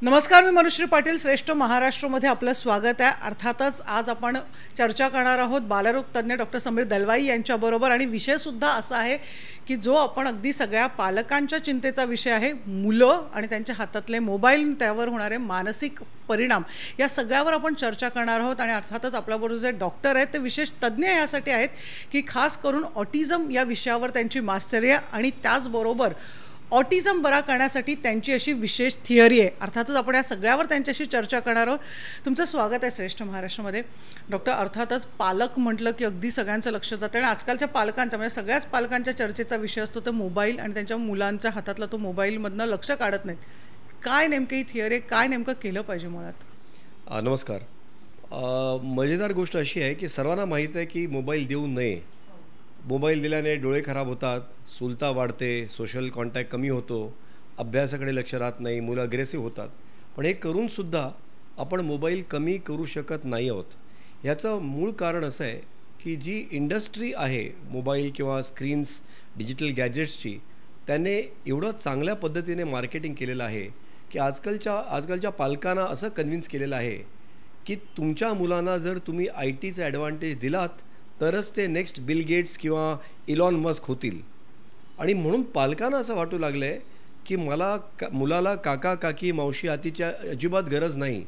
नमस्कार, मी मनुश्री पाटील. श्रेष्ठ महाराष्ट्रमध्ये आपलं स्वागत आहे. अर्थातच आज आपण चर्चा करणार आहोत बालरोग तज्ज्ञ डॉक्टर समीर दलवाई यांच्याबरोबर. आणि विषयसुद्धा असा आहे की जो आपण अगदी सगळ्या पालकांच्या चिंतेचा विषय आहे. मुलं आणि त्यांच्या हातातले मोबाईल, त्यावर होणारे मानसिक परिणाम, या सगळ्यावर आपण चर्चा करणार आहोत. आणि अर्थातच आपल्याबरोबर जे डॉक्टर आहेत ते विशेष तज्ज्ञ यासाठी आहेत की खास करून ऑटिझम या विषयावर त्यांची मास्टरी आहे आणि त्याचबरोबर ऑटिझम बरा करण्यासाठी त्यांची अशी विशेष थिअरी आहे. अर्थातच आपण या सगळ्यावर त्यांच्याशी चर्चा करणार आहोत. तुमचं स्वागत आहे श्रेष्ठ महाराष्ट्रामध्ये. डॉक्टर, अर्थातच पालक म्हटलं की अगदी सगळ्यांचं लक्ष जातं आणि आजकालच्या पालकांचा म्हणजे सगळ्याच पालकांच्या चर्चेचा विषय असतो तो मोबाईल आणि त्यांच्या मुलांच्या हातातला तो मोबाईलमधनं लक्ष काढत नाहीत. काय नेमकी ही थिअरी आहे, काय नेमकं केलं पाहिजे मुळात? नमस्कार. मजेदार गोष्ट अशी आहे की सर्वांना माहीत आहे की मोबाईल देऊ नये. मोबाईल दिल्याने डोळे खराब होतात, स्थूलता वाढते, सोशल कॉन्टॅक्ट कमी होतो, अभ्यासाकडे लक्ष राहत नाही, मुलं अग्रेसिव्ह होतात. पण हे करूनसुद्धा आपण मोबाईल कमी करू शकत नाही आहोत. याचं मूळ कारण असं आहे की जी इंडस्ट्री आहे मोबाईल किंवा स्क्रीन्स, डिजिटल गॅजेट्सची, त्याने एवढं चांगल्या पद्धतीने मार्केटिंग केलेलं आहे की आजकालच्या पालकांना असं कन्व्हिन्स केलेलं आहे की तुमच्या मुलांना जर तुम्ही IT चा ॲडव्हान्टेज दिलात तरच ते नेक्स्ट बिल गेट्स किंवा इलॉन मस्क होतील. आणि म्हणून पालकांना असं वाटू लागलं आहे की मुलाला काका काकी मावशी आतीच्या अजिबात गरज नाही.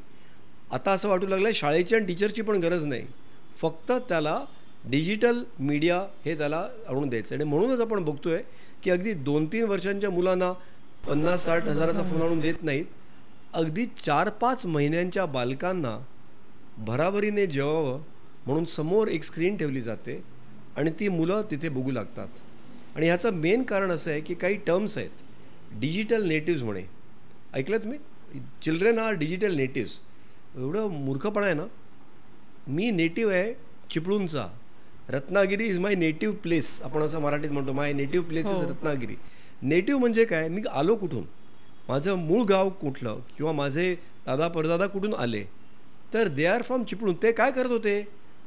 आता असं वाटू लागलं आहे शाळेची आणि टीचरची पण गरज नाही, फक्त त्याला डिजिटल मीडिया हे त्याला आणून द्यायचं. आणि म्हणूनच आपण बघतो आहे की अगदी 2-3 वर्षांच्या मुलांना 50-60 हजाराचा फोन आणून देत नाहीत. अगदी 4-5 महिन्यांच्या बालकांना भराभरीने जेवावं म्हणून समोर एक स्क्रीन ठेवली जाते आणि ती मुलं तिथे बघू लागतात. आणि ह्याचं मेन कारण असं आहे की काही टर्म्स आहेत, डिजिटल नेटिव्ज म्हणे. ऐकलं तुम्ही? Children are digital natives. एवढं मूर्खपणा आहे ना. मी नेटिव्ह आहे चिपळूणचा. Ratnagiri is my native place, आपण असं मराठीत म्हणतो, my native place is Ratnagiri. Native म्हणजे काय? मी आलो कुठून, माझं मूळ गाव कुठलं, किंवा माझे दादा परदादा कुठून आले, तर दे आर फ्रॉम चिपळूण. ते काय करत होते?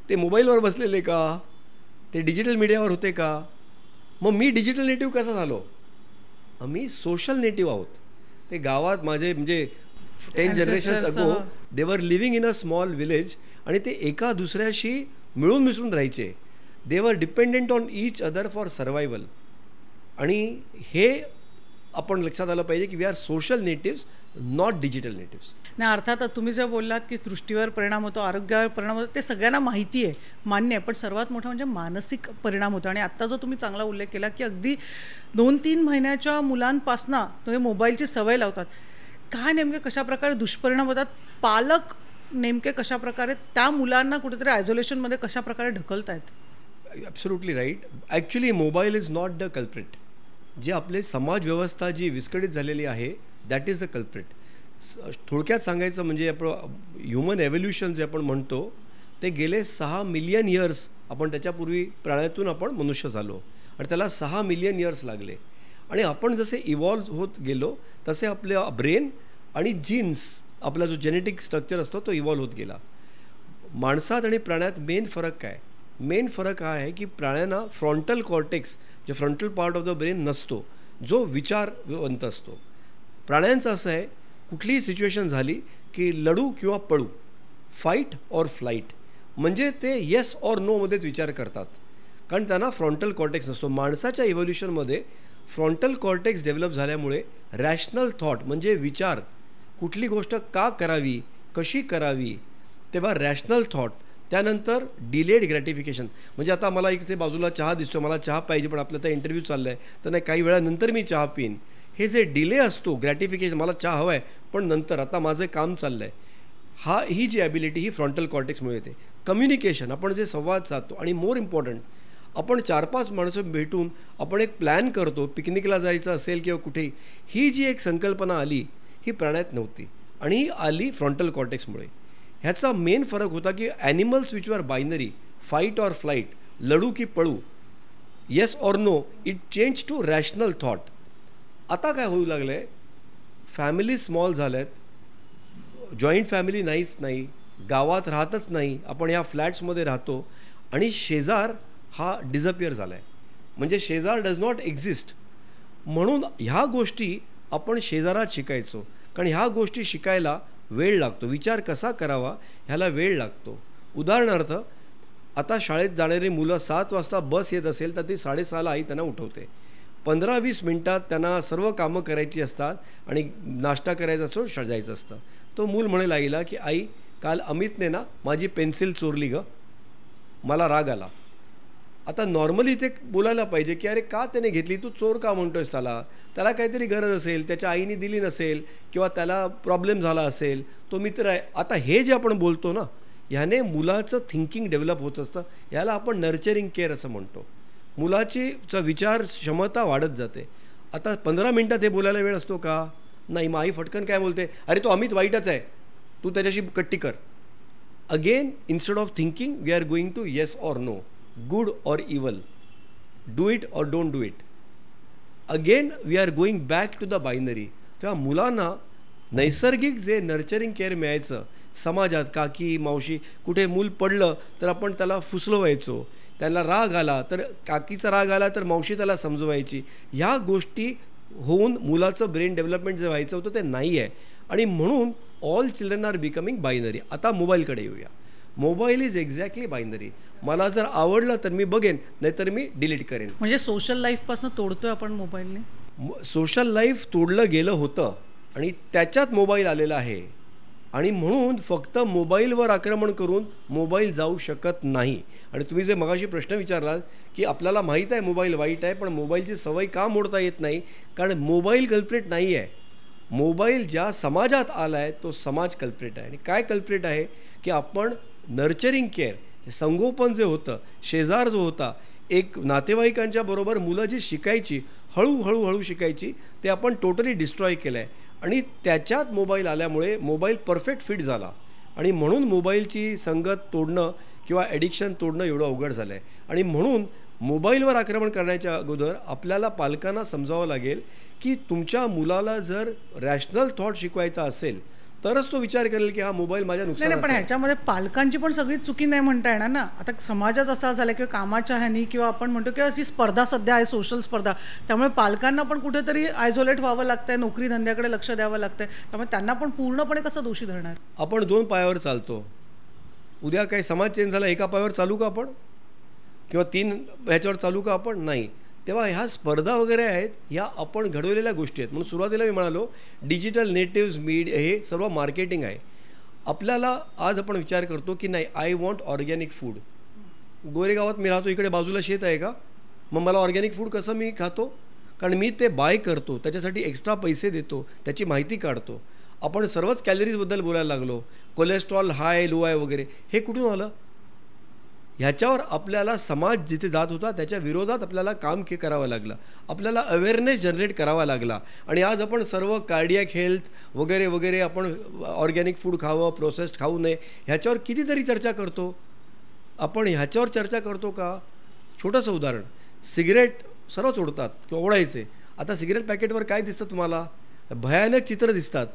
ते मोबाईलवर बसलेले का? ते डिजिटल मीडियावर होते का? मग मी डिजिटल नेटिव्ह कसा झालो? आम्ही सोशल नेटिव्ह आहोत. ते गावात माझे म्हणजे 10 generations ago they were living in a small village आणि ते एका दुसऱ्याशी मिळून मिसळून राहायचे. They were dependent on each other for survival. आणि हे आपण लक्षात आलं पाहिजे की we are social natives, not digital natives. नाही, अर्थातच तुम्ही जे बोललात की दृष्टीवर परिणाम होतो, आरोग्यावर परिणाम होतो, ते सगळ्यांना माहिती आहे, मान्य आहे. पण सर्वात मोठा म्हणजे मानसिक परिणाम होतो. आणि आत्ता जो तुम्ही चांगला उल्लेख केला की अगदी 2-3 महिन्याच्या मुलांपासनं तुम्ही मोबाईलची सवय लावतात. काय नेमके कशाप्रकारे दुष्परिणाम होतात? पालक नेमके कशाप्रकारे त्या मुलांना कुठेतरी आयझोलेशनमध्ये कशाप्रकारे ढकलतायत? Absolutely right. Actually mobile is not the culprit. जे आपले समाज व्यवस्था जी विस्कळीत झालेली आहे, दॅट इज द कल्प्रिट. थोडक्यात सांगायचं म्हणजे आपलं ह्युमन एव्होल्युशन जे आपण म्हणतो ते गेले 6 मिलियन इयर्स, आपण त्याच्यापूर्वी प्राण्यातून आपण मनुष्य झालो आणि त्याला 6 मिलियन इयर्स लागले. आणि आपण जसे इव्हॉल्व होत गेलो तसे आपल्या ब्रेन आणि जीन्स, आपला जो जेनेटिक स्ट्रक्चर असतो तो इव्हॉल्व होत गेला. माणसात आणि प्राण्यात मेन फरक काय? मेन फरक हा आहे की प्राण्यांना फ्रंटल कॉर्टेक्स, जे frontal part of the brain नसतो, जो विचारवंत असतो. प्राण्यांचं असं आहे, कुठलीही सिच्युएशन झाली की लढू किंवा पळू, फाईट ऑर फ्लाईट, म्हणजे ते येस ऑर नोमध्येच विचार करतात, कारण त्यांना फ्रंटल कॉर्टेक्स नसतो. माणसाच्या इव्होल्युशनमध्ये फ्रंटल कॉर्टेक्स डेव्हलप झाल्यामुळे रॅशनल थॉट म्हणजे विचार, कुठली गोष्ट का करावी, कशी करावी, तेव्हा रॅशनल थॉट. त्यानंतर डिलेड ग्रॅटिफिकेशन, म्हणजे आता मला इथे बाजूला चहा दिसतो, मला चहा पाहिजे, पण आपला तर इंटरव्ह्यू चालला आहे, तर नाही काही वेळानंतर मी चहा पिईन. हे जे डिले असतो ग्रॅटिफिकेशन, मला चहा हवा आहे पण नंतर, आता माझं काम चाललं आहे, ही जी ॲबिलिटी ही फ्रंटल कॉर्टेक्समुळे येते. कम्युनिकेशन, आपण जे संवाद साधतो, आणि मोर इम्पॉर्टंट, आपण 4-5 माणसं भेटून आपण एक प्लॅन करतो, पिकनिकला जायचं असेल किंवा कुठेही, ही जी एक संकल्पना आली ही प्राण्यात नव्हती आणि ही आली फ्रंटल कॉर्टेक्समुळे. ह्याचा मेन फरक होता की animals which were binary, fight or flight, लढू की पळू, yes or no, it change to rational thought. आता काय होऊ लागलं आहे, फॅमिली स्मॉल झाल्या आहेत, जॉईंट फॅमिली नाहीच नाही, गावात राहतच नाही, आपण ह्या फ्लॅट्समध्ये राहतो आणि शेजार हा डिझअपिअर झाला आहे, म्हणजे शेजार डज नॉट एक्झिस्ट. म्हणून ह्या गोष्टी आपण शेजारात शिकायचो. कारण ह्या गोष्टी शिकायला वेळ लागतो, विचार कसा करावा ह्याला वेळ लागतो. उदाहरणार्थ, आता शाळेत जाणारी मुलं 7 वाजता बस येत असेल तर ती 6:30ला आई त्यांना उठवते. 15-20 मिनटात त्यांना सर्व कामं करायची असतात आणि नाश्ता करायचा असतो, जायचं असतं. तो मूल म्हणेल आईला की आई, काल अमितने ना माझी पेन्सिल चोरली गं, मला राग आला. आता नॉर्मली ते बोलायला पाहिजे की अरे का त्याने घेतली, तू चोर का म्हणतोयस, त्याला काहीतरी गरज असेल, त्याच्या आईने दिली नसेल किंवा त्याला प्रॉब्लेम झाला असेल, तो मित्र आहे. आता हे जे आपण बोलतो ना, ह्याने मुलाचं थिंकिंग डेव्हलप होत असतं. याला आपण नर्चरिंग केअर असं म्हणतो. मुलाची विचार क्षमता वाढत जाते. आता 15 मिनटात हे बोलायला वेळ असतो का? नाही. मग आई फटकन काय बोलते, अरे तो अमित वाईटच आहे, तू त्याच्याशी कट्टी कर. Again, instead of thinking we are going to yes or no, good or evil, do it or don't do it. Again we are going back to the binary. तेव्हा मुलांना नैसर्गिक जे नर्चरिंग केअर मिळायचं समाजात, काकी मावशी, कुठे मूल पडलं तर आपण त्याला फुसलवायचो, त्याला राग आला तर काकीचा राग आला तर मावशी त्याला समजवायची. ह्या गोष्टी होऊन मुलाचं ब्रेन डेव्हलपमेंट जे व्हायचं होतं ते नाही आहे. आणि म्हणून all children are becoming binary. आता मोबाईलकडे येऊया. Mobile is exactly binary. मला जर आवडलं तर मी बघेन, नाहीतर मी डिलीट करेन. म्हणजे सोशल लाईफपासून तोडतोय आपण मोबाईलने. सोशल लाईफ तोडलं गेलं होतं आणि त्याच्यात मोबाईल आलेला आहे. आणि म्हणून फक्त मोबाईलवर आक्रमण करून मोबाईल जाऊ शकत नाही. आणि तुम्ही जे मगाशी प्रश्न विचारलात की आपल्याला माहीत आहे मोबाईल वाईट आहे, पण मोबाईलची सवय का मोडता येत नाही? कारण मोबाईल कल्प्रेट नाही आहे. मोबाईल ज्या समाजात आला आहे तो समाज कल्प्रेट आहे. आणि काय कल्प्रेट आहे की आपण नर्चरिंग केअर, संगोपन जे होतं, शेजार जो होता, एक नातेवाईकांच्या बरोबर मुलं जी शिकायची, हळूहळू शिकायची, ते आपण टोटली डिस्ट्रॉय केलं आहे. आणि त्याच्यात मोबाईल आल्यामुळे मोबाईल परफेक्ट फिट झाला. आणि म्हणून मोबाईलची संगत तोडणं किंवा ॲडिक्शन तोडणं एवढं अवघड झालं आहे. आणि म्हणून मोबाईलवर आक्रमण करण्याच्या अगोदर आपल्याला पालकांना समजावं लागेल की तुमच्या मुलाला जर रॅशनल थॉट शिकवायचा असेल तरच तो विचार करेल की हा मोबाईल माझ्या नुकसानाचा. पण ह्याच्यामध्ये पालकांची पण सगळी चुकी नाही म्हणता येणार ना. आता समाजच असा झाला किंवा कामाच्या ह्यानी किंवा आपण म्हणतो किंवा अशी स्पर्धा सध्या आहे, सोशल स्पर्धा, त्यामुळे पालकांना पण कुठेतरी आयसोलेट व्हावं लागतंय, नोकरी धंद्याकडे लक्ष द्यावं लागतंय. त्यामुळे त्यांना पण पूर्णपणे कसं दोषी धरणार? आपण 2 पायावर चालतो. उद्या काही समाज चेंज झाला, एका पायावर चालू का आपण? किंवा 3 ह्याच्यावर चालू का आपण? नाही. तेव्हा ह्या स्पर्धा वगैरे आहेत, ह्या आपण घडवलेल्या गोष्टी आहेत. म्हणून सुरुवातीला मी म्हणालो डिजिटल नेटिव्ज मीडिया हे सर्व मार्केटिंग आहे. आपल्याला आज आपण विचार करतो की नाही, आय वॉन्ट ऑर्गॅनिक फूड. गोरेगावात मी राहतो, इकडे बाजूला शेत आहे का? मग मला ऑर्गॅनिक फूड कसं मी खातो? कारण मी ते बाय करतो, त्याच्यासाठी एक्स्ट्रा पैसे देतो, त्याची माहिती काढतो. आपण सर्वच कॅलरीजबद्दल बोलायला लागलो, कोलेस्ट्रॉल हाय लो आहे वगैरे. हे कुठून आलं? ह्याच्यावर आपल्याला समाज जिथे जात होता त्याच्या विरोधात आपल्याला काम करावं लागलं. आपल्याला अवेअरनेस जनरेट करावा लागला. आणि आज आपण सर्व कार्डियक हेल्थ वगैरे वगैरे, आपण ऑर्गॅनिक फूड खावं, प्रोसेस्ड खाऊ नये, ह्याच्यावर कितीतरी चर्चा करतो. आपण ह्याच्यावर चर्चा करतो का? छोटंसं उदाहरण, सिगरेट सर्व सोडतात किंवा ओढायचे. आता सिगरेट पॅकेटवर काय दिसतं तुम्हाला? भयानक चित्र दिसतात.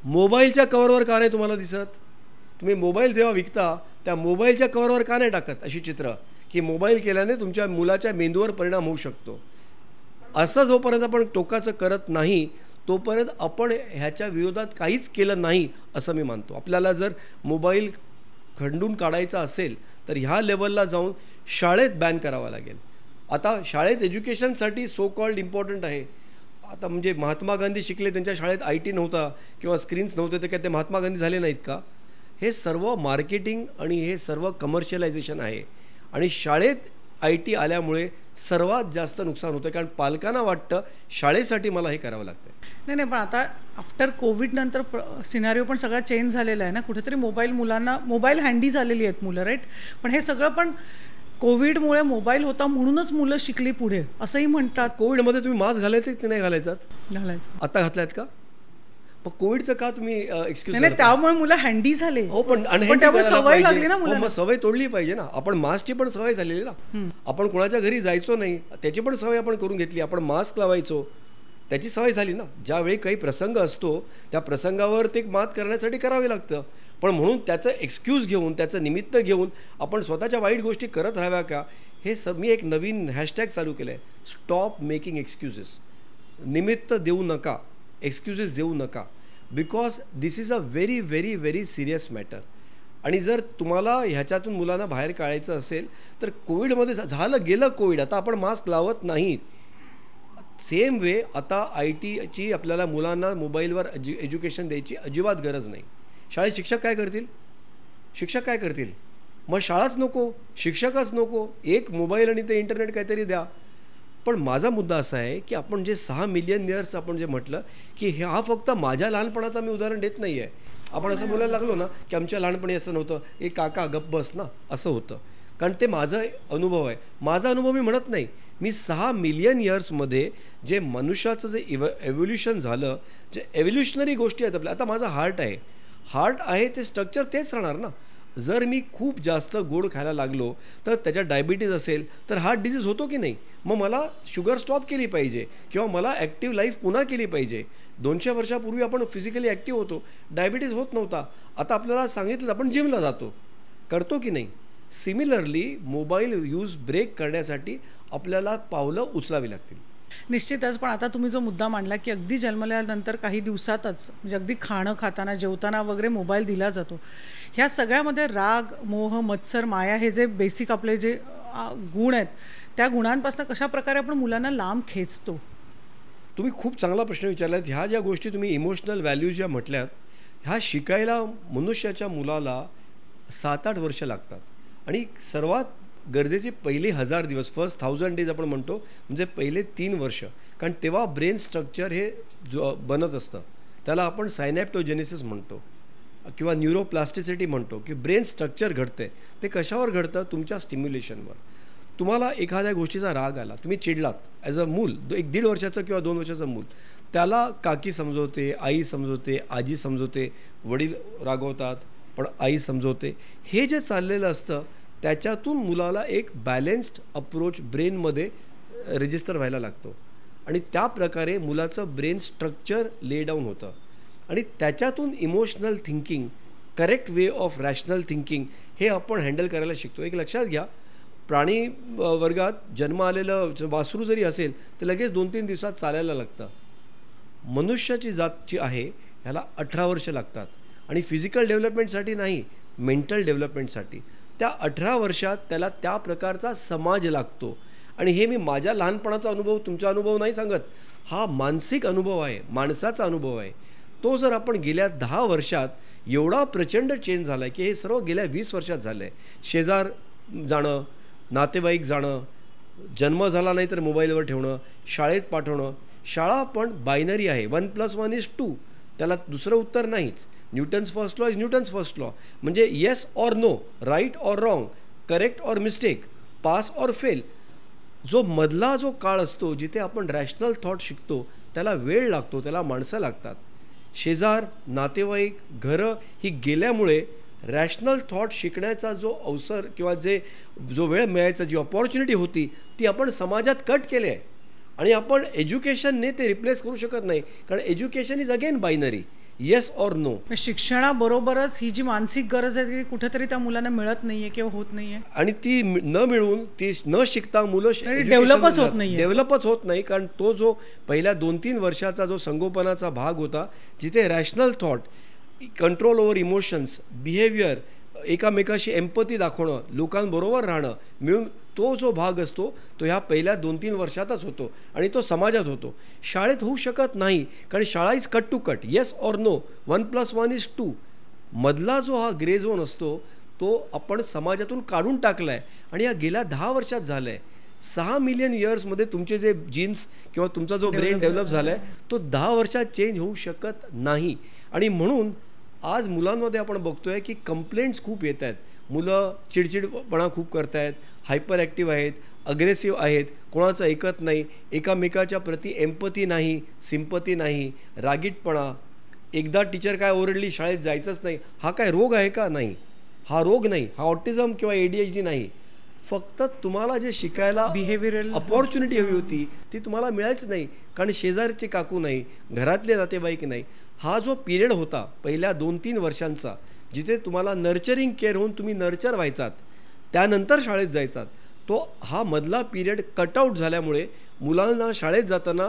मोबाईलच्या कवरवर का नाही तुम्हाला दिसत? तुम्ही मोबाईल जेव्हा विकता त्या मोबाईलच्या कवरवर का नाही टाकत अशी चित्र की मोबाईल केल्याने तुमच्या मुलाच्या मेंदूवर परिणाम होऊ शकतो? असं जोपर्यंत आपण टोकाचं करत नाही तोपर्यंत आपण ह्याच्या विरोधात काहीच केलं नाही असं मी मानतो. आपल्याला जर मोबाईल खंडून काढायचा असेल तर ह्या लेवलला जाऊन शाळेत बॅन करावा लागेल. आता शाळेत एज्युकेशनसाठी सो कॉल्ड इम्पॉर्टंट आहे. आता म्हणजे महात्मा गांधी शिकले, त्यांच्या शाळेत IT नव्हता किंवा स्क्रीन्स नव्हते, तर काय ते महात्मा गांधी झाले नाहीत का? हे सर्व मार्केटिंग आणि हे सर्व कमर्शियलायझेशन आहे. आणि शाळेत IT आल्यामुळे सर्वात जास्त नुकसान होतं, कारण पालकांना वाटतं शाळेसाठी मला हे करावं लागतं. नाही, पण आता आफ्टर कोविड नंतर सिनारिओ पण सगळा चेंज झालेला आहे ना. कुठेतरी मुलांना मोबाईल हँडी झालेली आहेत मुलं, राईट? पण हे सगळं पण कोविडमुळे मोबाईल होता म्हणूनच मुलं शिकली पुढे असंही म्हणतात. कोविडमध्ये तुम्ही मास्क घालायचे की नाही घालायचात? घालायचं. आता घातलायत का? मग कोविडचं का तुम्ही एक्सक्यूज? नाही, त्यामुळे मुलं हँडी झाले. हो, पण सवय लागली ना मुलांना. मग सवय तोडली पाहिजे ना. आपण मास्कची पण सवय झालेली ना. आपण कोणाच्या घरी जायचो नाही, त्याची पण सवय आपण करून घेतली. आपण मास्क लावायचो, त्याची सवय झाली ना. ज्यावेळी काही प्रसंग असतो त्या प्रसंगावर ते मात करण्यासाठी करावे लागतं. पण म्हणून त्याचं एक्सक्यूज घेऊन, त्याचं निमित्त घेऊन आपण स्वतःच्या वाईट गोष्टी करत राहाव्या का? हे मी एक नवीन हॅशटॅग चालू केलं आहे, स्टॉप मेकिंग एक्सक्युजेस. निमित्त देऊ नका, एक्सक्युजेस देऊ नका. Because this is a very very very serious matter. आणि जर तुम्हाला ह्याच्यातून मुलांना बाहेर काढायचं असेल तर कोविडमध्ये झालं गेलं कोविड, आता आपण मास्क लावत नाहीत. सेम वे आता IT ची आपल्याला मुलांना मोबाईलवर एज्युकेशन द्यायची अजिबात गरज नाही. शाळेत शिक्षक काय करतील? शिक्षक काय करतील? मग शाळाच नको, शिक्षकच नको, एक मोबाईल आणि ते इंटरनेट काहीतरी द्या. पण माझा मुद्दा असा आहे की आपण जे 6 मिलियन इयर्स आपण जे म्हटलं की हा फक्त माझ्या लहानपणाचा मी उदाहरण देत नाही आहे. आपण असं बोलायला लागलो ना की आमच्या लहानपणी असं नव्हतं, एक काका गप्प बस ना, असं होतं. कारण ते माझा अनुभव आहे. माझा अनुभव मी म्हणत नाही. मी 6 मिलियन इयर्समध्ये जे मनुष्याचं जे एव्होल्युशन झालं, जे एव्होल्युशनरी गोष्टी आहेत आपल्या. आता माझा हार्ट आहे ते स्ट्रक्चर तेच राहणार ना. जर मी खूप जास्त गोड खायला लागलो तर त्याच्यात डायबिटीज असेल तर हार्ट डिसीज होतो की नाही. मग मला शुगर स्टॉप केली पाहिजे किंवा मला ॲक्टिव्ह लाईफ पुन्हा केली पाहिजे. 200 वर्षापूर्वी आपण फिजिकली ॲक्टिव्ह होतो, डायबिटीज होत नव्हता. आता आपल्याला सांगितलं आपण जिमला जातो, करतो की नाही. सिमिलरली मोबाईल यूज ब्रेक करण्यासाठी आपल्याला पावलं उचलावी लागतील. निश्चितच. पण आता तुम्ही जो मुद्दा मांडला की अगदी जन्मल्यानंतर काही दिवसातच म्हणजे अगदी खाणं खाताना जेवताना वगैरे मोबाईल दिला जातो. ह्या सगळ्यामध्ये राग, मोह, मत्सर, माया हे जे बेसिक आपले जे गुण आहेत त्या गुणांपासून कशा प्रकारे आपण मुलांना लांब खेचतो? तुम्ही खूप चांगला प्रश्न विचारलात. ह्या ज्या गोष्टी तुम्ही इमोशनल व्हॅल्यूज ज्या म्हटल्यात, ह्या शिकायला मनुष्याच्या मुलाला 7-8 वर्ष लागतात. आणि सर्वात गरजेचे पहिले 1000 दिवस, फर्स्ट 1000 डेज आपण म्हणतो, म्हणजे पहिले 3 वर्ष. कारण तेव्हा ब्रेन स्ट्रक्चर हे बनत असतं. त्याला आपण सायनॅप्टोजेनेसिस म्हणतो किंवा न्यूरोप्लास्टिसिटी म्हणतो की ब्रेन स्ट्रक्चर घडते. ते कशावर घडतं? तुमच्या स्टिम्युलेशनवर. तुम्हाला एखाद्या गोष्टीचा राग आला, तुम्ही चिडलात, ॲज अ मूल, 1-1.5 वर्षाचं किंवा 2 वर्षाचं मूल, त्याला काकी समजवते, आई समजवते, आजी समजवते, वडील रागवतात पण आई समजवते. हे जे चाललेलं असतं त्याच्यातून मुलाला एक बॅलेन्स्ड अप्रोच ब्रेनमध्ये रजिस्टर व्हायला लागतो. आणि त्या प्रकारे मुलाचं ब्रेन स्ट्रक्चर ले डाऊन होतं. आणि त्याच्यातून emotional thinking, correct way of rational thinking हे आपण हँडल करायला शिकतो. एक लक्षात घ्या, प्राणी वर्गात जन्म आलेलं वासरू जरी असेल तर लगेच 2-3 दिवसात चालायला लागतं. मनुष्याची जात जी आहे ह्याला 18 वर्ष लागतात. आणि फिजिकल डेव्हलपमेंटसाठी नाही, मेंटल डेव्हलपमेंटसाठी. त्या 18 वर्षात त्याला त्या प्रकारचा समाज लागतो. आणि हे मी माझ्या लहानपणाचा अनुभव, तुमचा अनुभव नाही सांगत, हा मानसिक अनुभव आहे, माणसाचा अनुभव आहे. तो जर आपण गेल्या 10 वर्षात एवढा प्रचंड चेंज झाला आहे की हे सर्व गेल्या 20 वर्षात झालं आहे. शेजार जाणं, नातेवाईक जाणं, जन्म झाला नाही तर मोबाईलवर ठेवणं, शाळेत पाठवणं. शाळा पण बायनरी आहे, 1+1=2, त्याला दुसरं उत्तर नाहीच. Newton's first law is Newton's first law. म्हणजे yes or no, right or wrong, correct or mistake, pass or fail. जो मधला जो काळ असतो जिथे आपण रॅशनल थॉट शिकतो त्याला वेळ लागतो, त्याला माणसं लागतात. शेजार, नातेवाईक, घरं ही गेल्यामुळे रॅशनल थॉट शिकण्याचा जो अवसर किंवा जो वेळ मिळायचा, जी अपॉर्च्युनिटी होती ती आपण समाजात कट केले आहे. आणि आपण एज्युकेशनने ते रिप्लेस करू शकत नाही. कारण education is again binary, yes or no. शिक्षणाबरोबरच ही जी मानसिक गरज आहे ती कुठेतरी त्या मुलांना मिळत नाहीये किंवा होत नाहीये. आणि ती न मिळून, ती न शिकता मुलं डेव्हलपच होत नाही. कारण तो जो पहिल्या 2-3 वर्षाचा जो संगोपनाचा भाग होता जिथे rational thought, control over emotions, behaviour, एकामेकाशी एम्पथी दाखवणं, लोकांबरोबर राहणं, मिळून तो जो भाग असतो तो ह्या पहिल्या 2-3 वर्षातच होतो. आणि तो समाजात होतो. शाळेत होऊ शकत नाही. कारण शाळा is cut to cut, yes or no, 1+1=2. मधला जो हा ग्रे झोन असतो तो आपण समाजातून काढून टाकला आहे. आणि या गेल्या 10 वर्षात झालं आहे. 6 मिलियन इयर्समध्ये तुमचे जे जीन्स किंवा तुमचा जो ब्रेन डेव्हलप झाला आहे तो 10 वर्षात चेंज होऊ शकत नाही. आणि म्हणून आज मुलांमध्ये आपण बघतोय की कंप्लेंट्स खूप येत आहेत. मुलं चिडचिडपणा खूप करत आहेत, हायपर ॲक्टिव्ह आहेत, अग्रेसिव्ह आहेत, कोणाचं ऐकत नाही, एकामेकाच्या प्रती एम्पथी नाही, सिंपती नाही, रागीटपणा. एकदा टीचर काय ओरडली शाळेत जायचंच नाही. हा काय रोग आहे का? नाही, हा रोग नाही. हा ऑटिझम किंवा ADHD नाही. फक्त तुम्हाला जे शिकायला बिहेवियरल अपॉर्च्युनिटी हवी होती ती तुम्हाला मिळायच नाही. कारण शेजारचे काकू नाही, घरातले नातेवाईक नाही. हा जो पिरियड होता पहिल्या 2-3 वर्षांचा जिथे तुम्हाला नर्चरिंग केअर होऊन तुम्ही नर्चर व्हायचात, त्यानंतर शाळेत जायचात, तो हा मधला पिरियड कटआउट झाल्यामुळे मुलांना शाळेत जाताना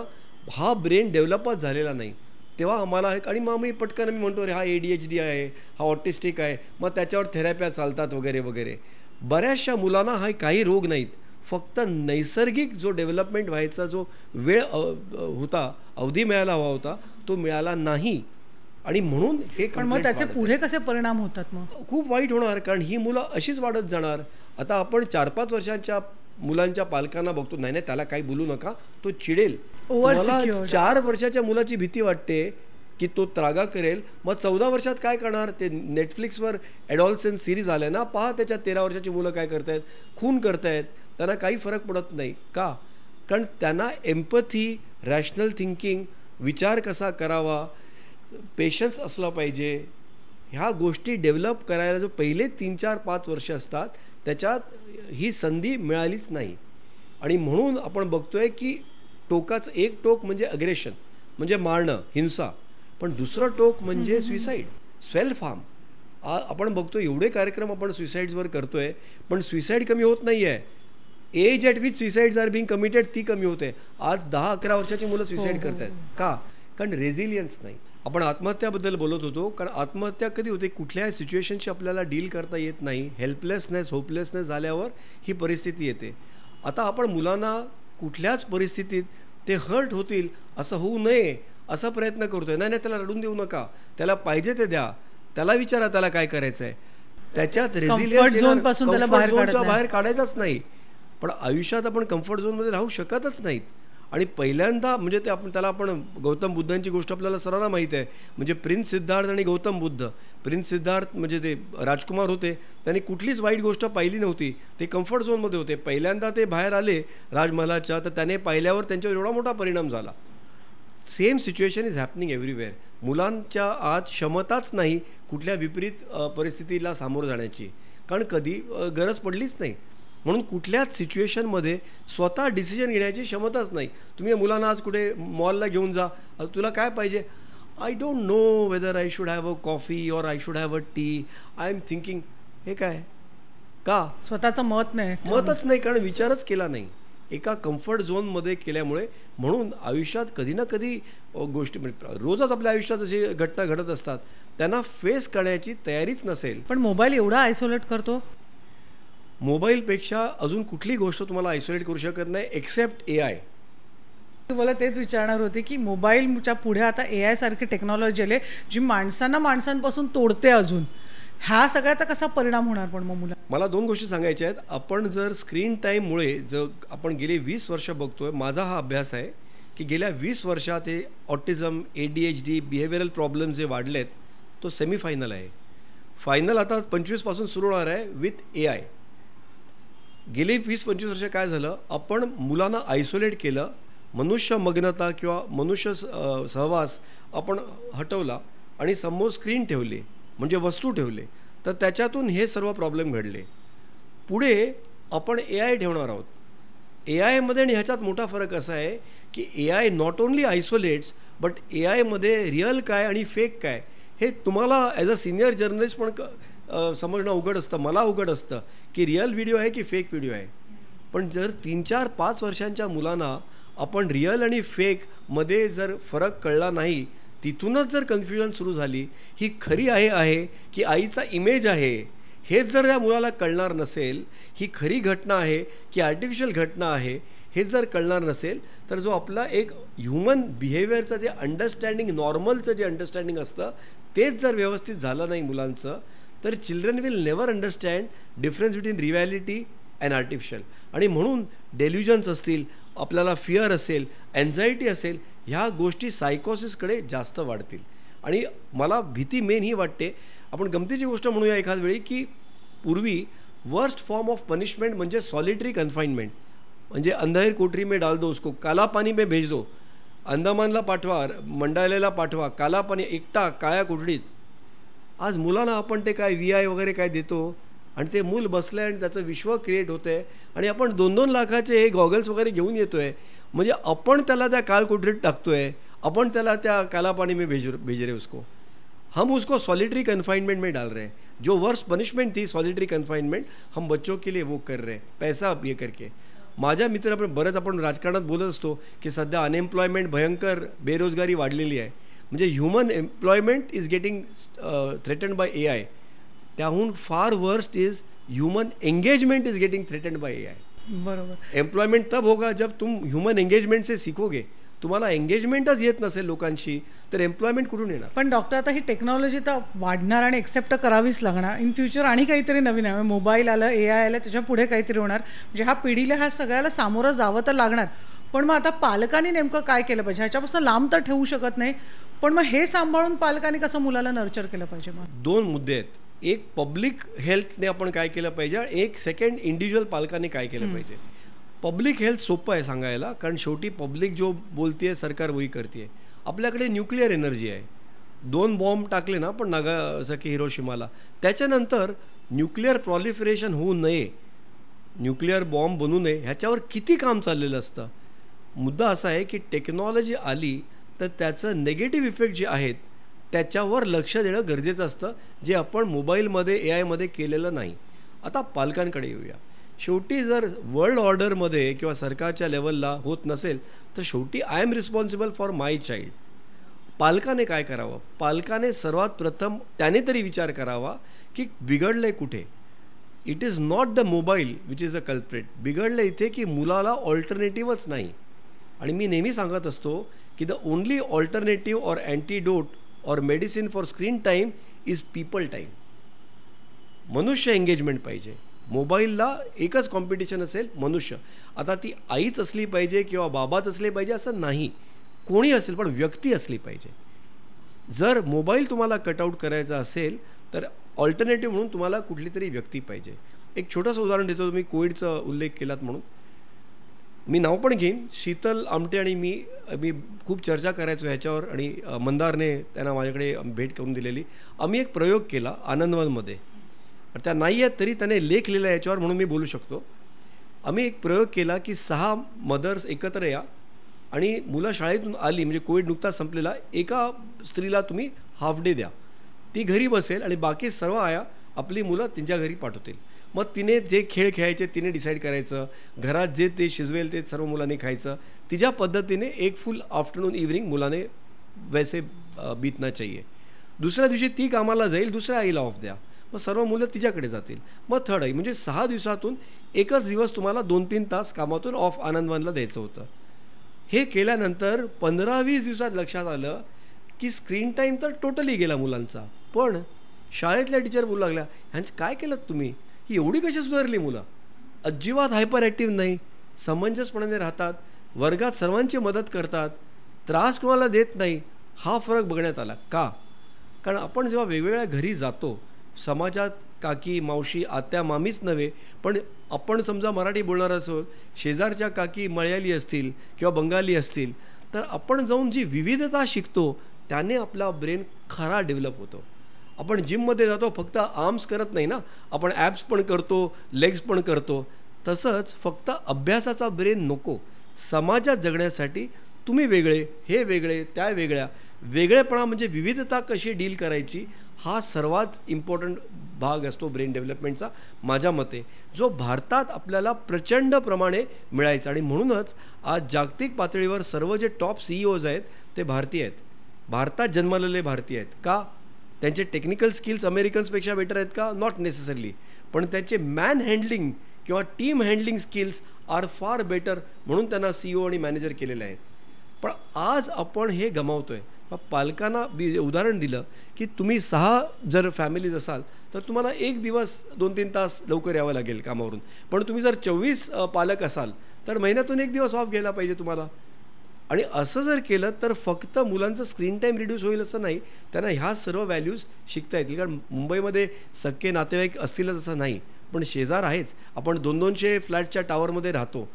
हा ब्रेन डेव्हलपच झालेला नाही. तेव्हा आम्हाला आणि मग आम्ही पटकन मी म्हणतो, अरे हा ADHD आहे, हा ऑटिस्टिक आहे, मग त्याच्यावर थेरप्या चालतात वगैरे वगैरे. बऱ्याचशा मुलांना हा काही रोग नाहीत, फक्त नैसर्गिक जो डेव्हलपमेंट व्हायचा जो वेळ होता, अवधी मिळायला हवा होता, तो मिळाला नाही. आणि म्हणून हे पण मग त्याचे पुढे कसे परिणाम होतात? मग खूप वाईट होणार, कारण ही मुलं अशीच वाढत जाणार. आता आपण 4-5 वर्षांच्या मुलांच्या पालकांना बघतो, नाही नाही त्याला काही बोलू नका, तो चिडेल. मला 4 वर्षाच्या मुलाची भीती वाटते की तो त्रागा करेल. मग 14 वर्षात काय करणार? ते नेटफ्लिक्सवर ॲडॉल्सन्ट सिरीज आल्या ना, पहा त्याच्यात 13 वर्षाची मुलं काय करतायत, खून करतायत, त्यांना काही फरक पडत नाही. का? कारण त्यांना एम्पथी, रॅशनल थिंकिंग, विचार कसा करावा, पेशन्स असला पाहिजे, ह्या गोष्टी डेव्हलप करायला जो पहिले 3-4-5 वर्ष असतात त्याच्यात ही संधी मिळालीच नाही. आणि म्हणून आपण बघतोय की टोकाचं एक टोक म्हणजे अग्रेशन, म्हणजे मारणं, हिंसा, पण दुसरं टोक म्हणजे सुसाईड, सेल्फ हार्म. आपण बघतो एवढे कार्यक्रम आपण सुसाईड्सवर करतोय, पण सुसाईड कमी होत नाही आहे. Age at which suicides are being committed ती कमी होते. आज 10-11 वर्षाची मुलं सुसाईड करतायत. का? कारण रेझिलियन्स नाही. आपण आत्महत्याबद्दल बोलत होतो, कारण आत्महत्या कधी होते, कुठल्याही सिच्युएशनशी आपल्याला डील करता येत नाही, हेल्पलेसनेस, होपलेसनेस झाल्यावर ही परिस्थिती येते. आता आपण मुलांना कुठल्याच परिस्थितीत ते हर्ट होतील असं होऊ नये असा प्रयत्न करतोय. नाही नाही त्याला रडून देऊ नका, त्याला पाहिजे ते द्या, त्याला विचारा त्याला काय करायचं आहे. त्याच्यात रेझिलियन्स बाहेर काढायचाच नाही. पण आयुष्यात आपण कम्फर्ट झोनमध्ये राहू शकतच नाहीत. आणि पहिल्यांदा म्हणजे ते आपण गौतम बुद्धांची गोष्ट आपल्याला सर्वांना माहीत आहे, म्हणजे प्रिन्स सिद्धार्थ आणि गौतम बुद्ध. प्रिन्स सिद्धार्थ म्हणजे ते राजकुमार होते, त्यांनी कुठलीच वाईट गोष्ट पाहिली नव्हती, ते कम्फर्ट झोनमध्ये होते. पहिल्यांदा ते बाहेर आले राजमहालाच्या, तर त्याने पाहिल्यावर त्यांच्यावर एवढा मोठा परिणाम झाला. Same situation is happening everywhere. मुलांच्या आत क्षमताच नाही कुठल्या विपरीत परिस्थितीला सामोरं जाण्याची, कारण कधी गरज पडलीच नाही. म्हणून कुठल्याच सिच्युएशनमध्ये स्वतः डिसिजन घेण्याची क्षमताच नाही. तुम्ही मुलांना आज कुठे मॉलला घेऊन जा, तुला काय पाहिजे, I don't know whether I should have a coffee or I should have a T, I am thinking. हे काय? का? स्वतःचं मतच नाही, कारण विचारच केला नाही, एका कम्फर्ट झोनमध्ये केल्यामुळे. म्हणून आयुष्यात कधी ना कधी गोष्टी, रोजच आपल्या आयुष्यात अशी घटना घडत असतात, त्यांना फेस करण्याची तयारीच नसेल. पण मोबाईल एवढा आयसोलेट करतो. मोबाईलपेक्षा अजून कुठली गोष्ट तुम्हाला आयसोलेट करू शकत नाही एक्सेप्ट AI. तुम्हाला तेच विचारणार होते की मोबाईलच्या पुढे आता AI सारखी टेक्नॉलॉजी आली जी माणसांपासून तोडते. अजून ह्या सगळ्याचा कसा परिणाम होणार पण मग मुलं? मला 2 गोष्टी सांगायच्या आहेत. आपण जर स्क्रीन टाईममुळे जर आपण गेली 20 वर्ष बघतोय, माझा हा अभ्यास आहे की गेल्या 20 वर्षात हे ऑटिझम, ADHD, बिहेवियरल प्रॉब्लेम जे वाढलेत, तो सेमीफायनल आहे. फायनल आता 25 पासून सुरू होणार आहे विथ AI. गेली 20-25 वर्ष काय झालं, आपण मुलांना आयसोलेट केलं, मनुष्य मग्नता किंवा मनुष्य सहवास आपण हटवला आणि समोर स्क्रीन ठेवली, म्हणजे वस्तू ठेवले, तर त्याच्यातून हे सर्व प्रॉब्लेम घडले. पुढे आपण AI ठेवणार आहोत. AIमध्ये आणि ह्याच्यात मोठा फरक असा आहे की AI not only isolates, but AIमध्ये रिअल काय आणि फेक काय हे तुम्हाला ॲज अ सिनियर जर्नलिस्ट पण समजणं अवघड असतं, मला अवघड असतं की रिअल व्हिडिओ आहे की फेक व्हिडिओ आहे. पण जर 3-4-5 वर्षांच्या मुलांना आपण रिअल आणि फेकमध्ये जर फरक कळला नाही, तिथूनच जर कन्फ्युजन सुरू झाली, ही खरी आहे की आईचा इमेज आहे, हेच जर त्या मुलाला कळणार नसेल, ही खरी घटना आहे की आर्टिफिशियल घटना आहे, हे जर कळणार नसेल, तर जो आपला एक ह्युमन बिहेवियरचं जे अंडरस्टँडिंग, नॉर्मलचं जे अंडरस्टँडिंग असतं, तेच जर व्यवस्थित झालं नाही मुलांचं, तर children will never understand difference between reality and artificial. आणि म्हणून डेल्युजन्स असतील, आपल्याला फिअर असेल, एन्झायटी असेल, ह्या गोष्टी सायकोसिसकडे जास्त वाढतील. आणि मला भीती मेन ही वाटते, आपण गमतीची गोष्ट म्हणूया एखाद वेळी, की पूर्वी वर्स्ट फॉर्म ऑफ पनिशमेंट म्हणजे सॉलिटरी कन्फाइनमेंट, म्हणजे अंधार कोठरी में डाल दो उसको, काला पानी में भेज दो, अंदमानला पाठवा, मंडालेला पाठवा, काला पाणी, एकटा काळ्या कोठडीत. आज मुलांना आपण ते काय VI वगैरे काय देतो आणि ते मूल बसलं आहे आणि त्याचं विश्व क्रिएट होतं आहे आणि आपण 2-2 लाखाचे हे गॉगल्स वगैरे घेऊन येतो आहे, म्हणजे आपण त्याला त्या काळ कोठडीत टाकतो आहे, आपण त्याला त्या काला पानी में भेज रहे उसको, हम उसको सॉलिटरी कन्फाइनमेंट में डाल रहे हैं. जो वर्स्ट पनिशमेंट थी सॉलिटरी कन्फाइनमेंट, हम बच्चों के लिए वो कर रहे हैं, पैसा ये करके. माझ्या मित्र आपण बरंच आपण राजकारणात बोलत असतो की सध्या अनएम्प्लॉयमेंट भयंकर, बेरोजगारी वाढलेली आहे. म्हणजे human employment is getting threatened bye AI. त्याहून फार worst is human engagement is getting threatened bye AI. बरोबर. एम्प्लॉयमेंट तब होगा जब तुम ह्यूमन एंगेजमेंट से सीखोगे. तुम्हाला एंगेजमेंटच येत नसेल लोकांशी तर एम्प्लॉयमेंट कुठून येणार? पण डॉक्टर आता ही टेक्नॉलॉजी तर वाढणार आणि एक्सेप्ट करावीच लागणार. इन फ्युचर आणि काहीतरी नवीन आहे. मोबाईल आलं, AI आलं, त्याच्या पुढे काहीतरी होणार. म्हणजे ह्या पिढीला ह्या सगळ्याला सामोरं जावं तर लागणार. पण मग आता पालकांनी नेमकं काय केलं पाहिजे? ह्याच्यापासून लांब तर ठेवू शकत नाही, पण मग हे सांभाळून पालकांनी कसं मुलाला नर्चर केलं पाहिजे? मग 2 मुद्दे आहेत. एक पब्लिक हेल्थने आपण काय केलं पाहिजे, एक सेकंड इंडिव्हिज्युअल पालकांनी काय केलं पाहिजे. पब्लिक हेल्थ सोपं आहे सांगायला, कारण शेवटी पब्लिक जो बोलते सरकार वही करते. आपल्याकडे न्यूक्लिअर एनर्जी आहे. 2 बॉम्ब टाकले ना पण नागासाकी हिरोशिमाला, त्याच्यानंतर न्यूक्लिअर प्रॉलिफरेशन होऊ नये, न्यूक्लिअर बॉम्ब बनू नये, ह्याच्यावर किती काम चाललेलं असतं. मुद्दा असा आहे की टेक्नॉलॉजी आली तर त्याचं नेगेटिव्ह इफेक्ट जे आहेत त्याच्यावर लक्ष देणं गरजेचं असतं, जे आपण मोबाईलमध्ये AI केलेलं नाही. आता पालकांकडे येऊया. शेवटी जर वर्ल्ड ऑर्डरमध्ये किंवा सरकारच्या लेवलला होत नसेल तर शेवटी I am responsible for my child. पालकाने काय करावं? पालकाने सर्वात प्रथम त्याने तरी विचार करावा की बिघडलं आहे कुठे. It is not the mobile which is a culprit. बिघडलं इथे की मुलाला ऑल्टरनेटिव्हच नाही. आणि मी नेहमी सांगत असतो की the only alternative or antidote और medicine for screen time is people time. मनुष्य एंगेजमेंट पाहिजे. मोबाईलला एकच कॉम्पिटिशन असेल, मनुष्य. आता ती आईच असली पाहिजे किंवा बाबाच असले पाहिजे असं नाही, कोणी असेल, पण व्यक्ती असली पाहिजे. जर मोबाईल तुम्हाला कटआउट करायचा असेल तर ऑल्टरनेटिव्ह म्हणून तुम्हाला कुठली तरी व्यक्ती पाहिजे. एक छोटंसं उदाहरण देतो. तुम्ही कोविडचा उल्लेख केलात म्हणून मी नाव पण घेईन. शीतल आमटे आणि मी खूप चर्चा करायचो ह्याच्यावर, आणि मंदारने त्यांना माझ्याकडे भेट करून दिलेली. आम्ही एक प्रयोग केला आनंदवनमध्ये. त्या नाही आहेत तरी त्याने लेख लिहिला याच्यावर, म्हणून मी बोलू शकतो. आम्ही एक प्रयोग केला की 6 मदर्स एकत्र या आणि मुलं शाळेतून आली, म्हणजे कोविड नुकताच संपलेला, एका स्त्रीला तुम्ही हाफ डे द्या, ती घरी बसेल आणि बाकी सर्व आया आपली मुलं त्यांच्या घरी पाठवतील. मग तिने जे खेळ खेळायचे तिने डिसाईड करायचं, घरात जे ते शिजवेल ते सर्व मुलांनी खायचं. तिच्या पद्धतीने एक फुल आफ्टरनून इव्हनिंग मुलाने वैसे बीतना चाहिए. दुसऱ्या दिवशी ती कामाला जाईल, दुसऱ्या आईला ऑफ द्या, मग सर्व मुलं तिच्याकडे जातील. मग थर्ड आई, म्हणजे 6 दिवसातून एकच दिवस तुम्हाला 2-3 तास कामातून ऑफ आनंदवनला द्यायचं होतं. हे केल्यानंतर 15-20 दिवसात लक्षात आलं की स्क्रीन टाईम तर टोटली गेला मुलांचा. पण शाळेतल्या टीचर बोलू लागल्या, ह्यांचं काय केलं तुम्ही, ही एवढी कशी सुधारली मुलं? अजिबात हायपर ॲक्टिव्ह नाही, समंजसपणाने राहतात, वर्गात सर्वांची मदत करतात, त्रास कोणाला देत नाही. हा फरक बघण्यात आला. का? कारण आपण जेव्हा वेगवेगळ्या घरी जातो, समाजात काकी मावशी आत्या मामीच नव्हे, पण आपण समजा मराठी बोलणार असो, शेजारच्या काकी मल्याळी असतील किंवा बंगाली असतील, तर आपण जाऊन जी विविधता शिकतो त्याने आपला ब्रेन खरा डेव्हलप होतो. आपण जिममध्ये जातो, फक्त आर्म्स करत नाही ना, आपण ॲब्स पण करतो, लेग्स पण करतो. तसंच फक्त अभ्यासाचा ब्रेन नको, समाजात जगण्यासाठी तुम्ही वेगळे, हे वेगळे, त्या वेगळ्या, वेगळेपणा म्हणजे विविधता कशी डील करायची, हा सर्वात इम्पॉर्टंट भाग असतो ब्रेन डेव्हलपमेंटचा माझ्या मते, जो भारतात आपल्याला प्रचंड प्रमाणे मिळायचा. आणि म्हणूनच आज जागतिक पातळीवर सर्व जे टॉप CEOs आहेत ते भारतीय आहेत, भारतात जन्मलेले भारतीय आहेत. का? त्यांचे टेक्निकल स्किल्स अमेरिकन्सपेक्षा बेटर आहेत का? नॉट नेसेसरली, पण त्यांचे मॅन हँडलिंग किंवा team handling skills are far better, म्हणून त्यांना CEO आणि मॅनेजर केलेले आहेत. पण आज आपण हे गमावतोय. पालकांना उदाहरण दिलं की तुम्ही 6 जर फॅमिलीज असाल तर तुम्हाला एक दिवस 2-3 तास लवकर यावं लागेल कामावरून, पण तुम्ही जर 24 पालक असाल तर महिन्यातून एक दिवस ऑफ घ्यायला पाहिजे तुम्हाला. आणि असं जर केलं तर फक्त मुलांचं स्क्रीन टाईम रिड्यूस होईल असं नाही, त्यांना ह्या सर्व व्हॅल्यूज शिकता येतील. कारण मुंबईमध्ये सख्खे नातेवाईक असतीलच असं नाही, पण शेजार आहेच. आपण 200-200 फ्लॅटच्या टावरमध्ये राहतो,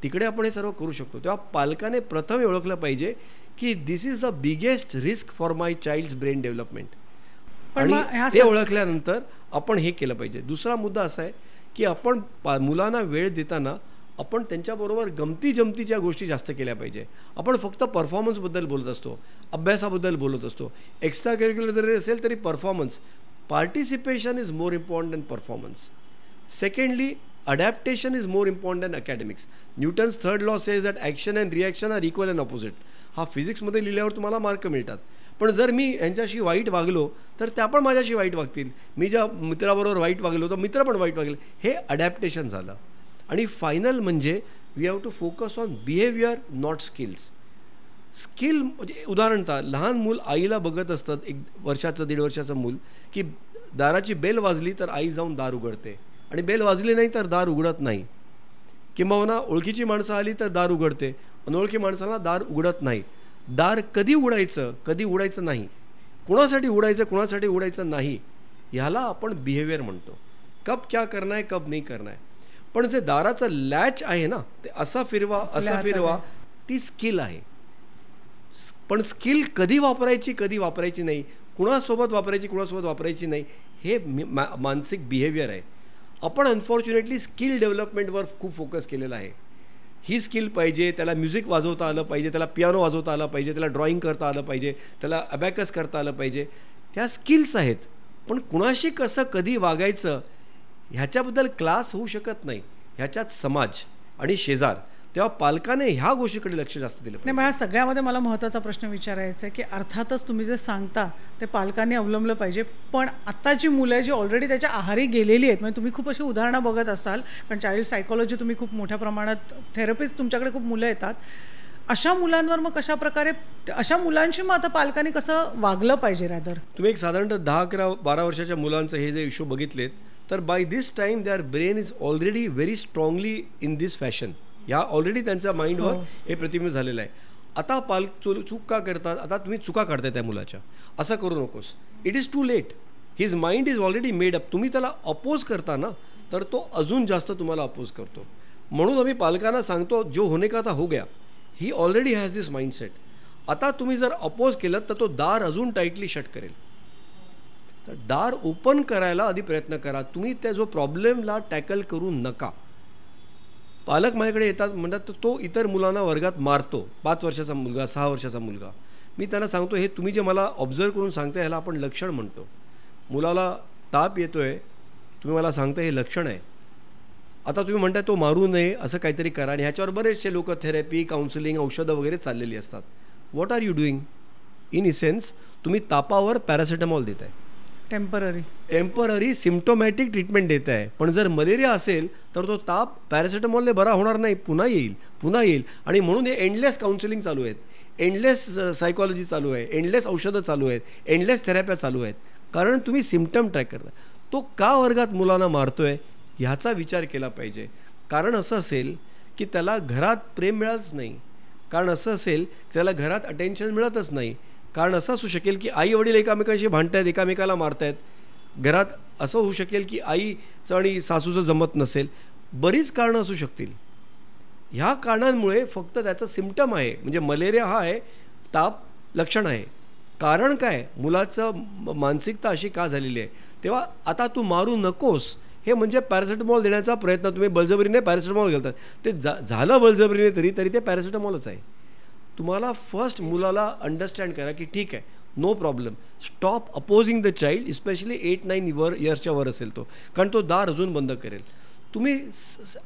तिकडे आपण हे सर्व करू शकतो. तेव्हा पालकाने प्रथम ओळखलं पाहिजे की this is the biggest risk for my child's brain development. आणि ते ओळखल्यानंतर आपण हे केलं पाहिजे. दुसरा मुद्दा असा आहे की आपण मुलांना वेळ देताना आपण त्यांच्याबरोबर गमती जमतीच्या गोष्टी जास्त केल्या पाहिजे. आपण फक्त परफॉर्मन्सबद्दल बोलत असतो, अभ्यासाबद्दल बोलत असतो, एक्स्ट्रा करिक्युलर जरी असेल तरी performance, participation is more important than performance. Secondly, adaptation is more important than academics. Newton's third law says that action and reaction are equal and opposite. हा फिजिक्समध्ये लिहिल्यावर तुम्हाला मार्क मिळतात, पण जर मी यांच्याशी वाईट वागलो तर त्या पण माझ्याशी वाईट वागतील. मी ज्या मित्राबरोबर वाईट वागलो तर मित्र पण वाईट वागेल. हे अडॅप्टेशन झालं. आणि फायनल म्हणजे we have to focus on behaviour not skills. Skill म्हणजे उदाहरणतः लहान मूल आईला बघत असतात, 1 वर्षाचं 1.5 वर्षाचं मूल, की दाराची बेल वाजली तर आई जाऊन दार उघडते आणि बेल वाजली नाही तर दार उघडत नाही. किंबहुना ओळखीची माणसं आली तर दार उघडते, अनोळखी माणसाला दार उघडत नाही. दार कधी उघडायचं कधी उघडायचं नाही, कुणासाठी उघडायचं कुणासाठी उघडायचं नाही, ह्याला आपण बिहेवियर म्हणतो. कब क्या करना है कब नाही करना है. पण जे दाराचं लॅच आहे ना, ते असा फिरवा असा फिरवा, ती स्किल आहे. पण स्किल कधी वापरायची कधी वापरायची नाही, कुणासोबत वापरायची कुणासोबत वापरायची नाही, हे मानसिक बिहेवियर आहे. आपण अनफॉर्च्युनेटली स्किल डेव्हलपमेंटवर खूप फोकस केलेला आहे. ही स्किल पाहिजे, त्याला म्युझिक वाजवता आलं पाहिजे, त्याला पियानो वाजवता आला पाहिजे, त्याला ड्रॉइंग करता आलं पाहिजे, त्याला अबॅकस करता आलं पाहिजे. त्या स्किल्स आहेत. पण कुणाशी कसं कधी वागायचं ह्याच्याबद्दल क्लास होऊ शकत नाही. ह्याच्यात समाज आणि शेजार. तेव्हा पालकाने ह्या गोष्टीकडे लक्ष जास्त दिलं नाही. मला सगळ्यामध्ये मला महत्त्वाचा प्रश्न विचारायचा आहे की अर्थातच तुम्ही जे सांगता ते पालकांनी अवलंबलं पाहिजे. पण आत्ताची मुलं जी ऑलरेडी त्याच्या आहारी गेलेली आहेत, म्हणजे तुम्ही खूप अशी उदाहरणं बघत असाल, कारण चाइल्ड सायकोलॉजी तुम्ही खूप मोठ्या प्रमाणात थेरपिस्ट तुमच्याकडे खूप मुलं येतात. अशा मुलांवर मग कशा प्रकारे, अशा मुलांशी मग आता पालकांनी कसं वागलं पाहिजे रॅदर? तुम्ही एक साधारणतः 10, 11, 12 वर्षाच्या मुलांचं हे जे इश्यू बघितलेत तर by this time there brain is already very strongly in this fashion. या ऑलरेडी त्यांच्या माइंडवर हे प्रतिबिंबित झालेलं आहे. आता पालक चूक का करतात, आता तुम्ही चुका काढताय त्या मुलाच्या, असं करू नकोस. It is too late. His mind is already made up. तुम्ही त्याला अपोज करता ना तर तो अजून जास्त तुम्हाला अपोज करतो. म्हणून आम्ही पालकांना सांगतो जो होने का था हो गया. ही ऑलरेडी हॅज दिस माइंडसेट. आता तुम्ही जर अपोज केलं तर तो दार अजून टाईटली शट करेल. तर दार ओपन करायला आधी प्रयत्न करा. तुम्ही त्या जो प्रॉब्लेमला टॅकल करू नका. पालक माझ्याकडे येतात, म्हणतात तर तो इतर मुलांना वर्गात मारतो. 5 वर्षाचा मुलगा, 6 वर्षाचा मुलगा. मी त्यांना सांगतो हे तुम्ही जे मला ऑब्झर्व करून सांगता ह्याला आपण लक्षण म्हणतो. मुलाला ताप येतो आहे, तुम्ही मला सांगता हे लक्षण आहे. आता तुम्ही म्हणताय तो मारू नये असं काहीतरी करा, आणि ह्याच्यावर बरेचसे लोक थेरपी, काउन्सिलिंग, औषधं वगैरे चाललेली असतात. What are you doing? In essence तुम्ही तापावर पॅरासिटामॉल देत आहे, टेम्पररी सिम्प्टोमॅटिक ट्रीटमेंट देत आहे. पण जर मलेरिया असेल तर तो ताप पॅरासिटामॉलने बरा होणार नाही, पुन्हा येईल. आणि म्हणून हे एंडलेस काउन्सिलिंग चालू आहेत, एंडलेस सायकॉलॉजी चालू आहे, एंडलेस औषधं चालू आहेत, एंडलेस थेरप्या चालू आहेत. कारण तुम्ही सिम्प्टम ट्रॅक करता. तो का वर्गात मुलांना मारतोय ह्याचा विचार केला पाहिजे. कारण असं असेल की त्याला घरात प्रेम मिळतच नाही, कारण असं असेल त्याला घरात अटेन्शन मिळतच नाही, कारण असं असू शकेल की आई वडील एकामेकांशी भांडतायत, एकामेकाला मारतायत. घरात असं होऊ शकेल की आईचं आणि सासूचं जमत नसेल. बरीच कारणं असू शकतील. ह्या कारणांमुळे फक्त त्याचं सिम्प्टम आहे, म्हणजे मलेरिया हा आहे, ताप लक्षण आहे. कारण काय? मुलाचं मानसिकता अशी का झालेली आहे. तेव्हा आता तू मारू नकोस हे म्हणजे पॅरासिटामॉल देण्याचा प्रयत्न. तुम्ही बळजबरीने पॅरासिटामॉल घालतात, ते झालं बळजबरीने तरी ते पॅरासिटामॉलच आहे. तुम्हाला फर्स्ट मुलाला अंडरस्टँड करा की ठीक आहे, no problem, stop opposing the child, especially 8-9 इयर्सच्या वर असेल तो, कारण तो दार अजून बंद करेल. तुम्ही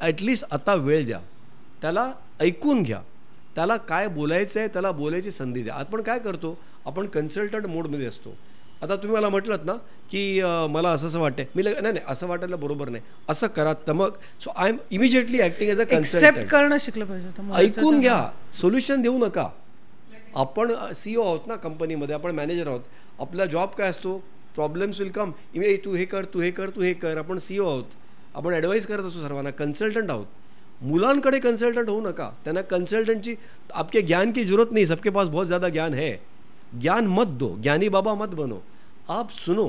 ॲटलिस्ट आता वेळ द्या, त्याला ऐकून घ्या, त्याला काय बोलायचं आहे त्याला बोलायची संधी द्या. आपण काय करतो, आपण कन्सल्टंट मोडमध्ये असतो. आता तुम्ही मला म्हटलं ना की मला असं वाटतंय, मी नाही असं वाटायला बरोबर नाही, असं करा, तर मग so I am immediately acting as a consultant. करणं शिकलं पाहिजे, ऐकून घ्या, सोल्युशन देऊ नका. आपण CEO आहोत ना कंपनीमध्ये, आपण मॅनेजर आहोत. आपला जॉब काय असतो, प्रॉब्लेम्स विल कम, तू हे कर, तू हे कर, तू हे कर. आपण CEO आहोत, आपण ॲडवाईस करत असतो सर्वांना, कन्सल्टंट आहोत. मुलांकडे कन्सल्टंट होऊ नका. त्यांना कन्सल्टंटची आपके ज्ञान की जरूरत नहीं, सबके पास बहुत ज़्यादा ज्ञान है. ज्ञान मत दो, ज्ञानी बाबा मत बनो, आप सुनो.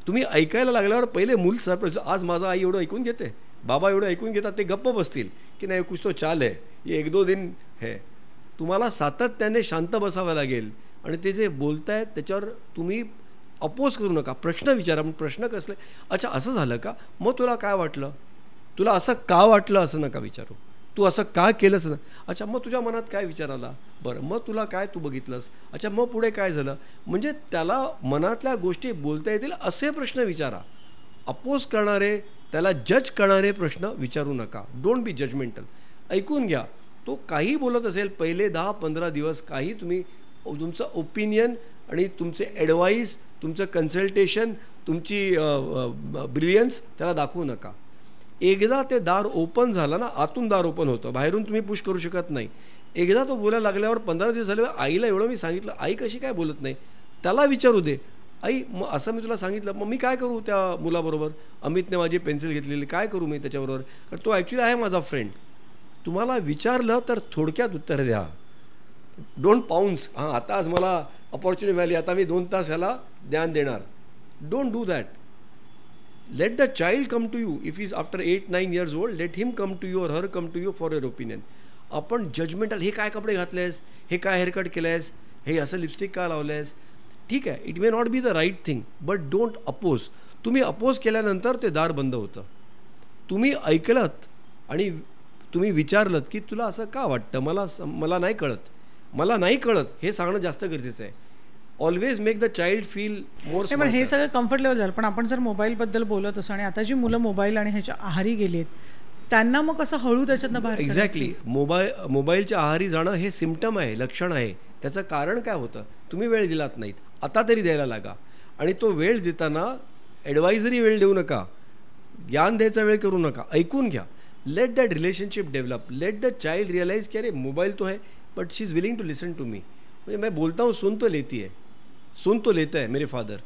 तुम्ही ऐकायला लागल्यावर पहिले मूल सरप्राईज, आज माझा आई एवढं ऐकून घेते, बाबा एवढं ऐकून घेतात, ते गप्प बसतील की नाही कुछ तो चाल है, ये 1-2 दिन है. तुम्हाला सातत्याने शांत बसावं लागेल आणि ते जे बोलतायत त्याच्यावर तुम्ही अपोज करू नका. प्रश्न विचारा. पण प्रश्न कसले, अच्छा असं झालं का, मग तुला काय वाटलं, तुला असं का वाटलं असं नका विचारू. तू असं का केलंस ना, अच्छा मग तुझ्या मनात काय विचार आला, बरं मग तुला काय तू बघितलंस, अच्छा मग पुढे काय झालं. म्हणजे त्याला मनातल्या गोष्टी बोलता येतील असे प्रश्न विचारा. अपोज करणारे, त्याला जज करणारे प्रश्न विचारू नका. Don't be judgemental. ऐकून घ्या. तो काही बोलत असेल, पहिले 10-15 दिवस काही तुम्ही तुमचं ओपिनियन आणि तुमचे ॲडवाईस, तुमचं कन्सल्टेशन, तुमची ब्रिलियन्स त्याला दाखवू नका. एकदा ते दार ओपन झालं ना, आतून दार ओपन होतं, बाहेरून तुम्ही पुश करू शकत नाही. एकदा तो बोलायला लागल्यावर 15 दिवस झाले आईला एवढं मी सांगितलं, आई कशी काय बोलत नाही, त्याला विचारू दे, आई मग असं मी तुला सांगितलं, मग मी काय करू त्या मुलाबरोबर, अमितने माझी पेन्सिल घेतलेली, काय करू मी त्याच्याबरोबर, कारण तो ॲक्च्युली आहे माझा फ्रेंड. तुम्हाला विचारलं तर थोडक्यात उत्तर द्या. डोंट पाऊन्स, हां आता आज मला अपॉर्च्युनिटी मिळाली, आता मी 2 तास ह्याला ध्यान देणार. Don't do that. Let the child come to you. If is after 8-9 years old, let him come to you और her come to you for your opinion. आपण जजमेंटल, हे काय कपडे घातलेस, हे काय हेअरकट केलं आहेस, हे असं लिपस्टिक का लावलं आहेस, ठीक आहे, it may not be the right thing, but don't oppose. तुम्ही अपोज केल्यानंतर ते दार बंद होतं. तुम्ही ऐकलत आणि तुम्ही विचारलत की तुला असं का वाटतं, मला नाही कळत हे सांगणं जास्त गरजेचं आहे. Always make the child feel more. पण हे सगळं कम्फर्ट लेवल झालं. पण आपण जर मोबाईलबद्दल बोलत असं आणि आता जी मुलं मोबाईल आणि ह्याच्या आहारी गेली आहेत, त्यांना मग कसं हळू त्याच्यातनं बाहेर. एक्झॅक्टली. मोबाईलच्या आहारी जाणं हे सिम्पटम आहे, लक्षण आहे. त्याचं कारण काय होतं, तुम्ही वेळ दिलात नाहीत, आता तरी द्यायला लागा. आणि तो वेळ देताना ॲडवायझरी वेळ देऊ नका, ज्ञान द्यायचा वेळ करू नका, ऐकून घ्या. Let that relationship develop. Let the child realise की अरे मोबाईल तो है but she is willing to listen to me. म्हणजे मैं बोलता हूँ, सुन तो लेता है मेरे फादर.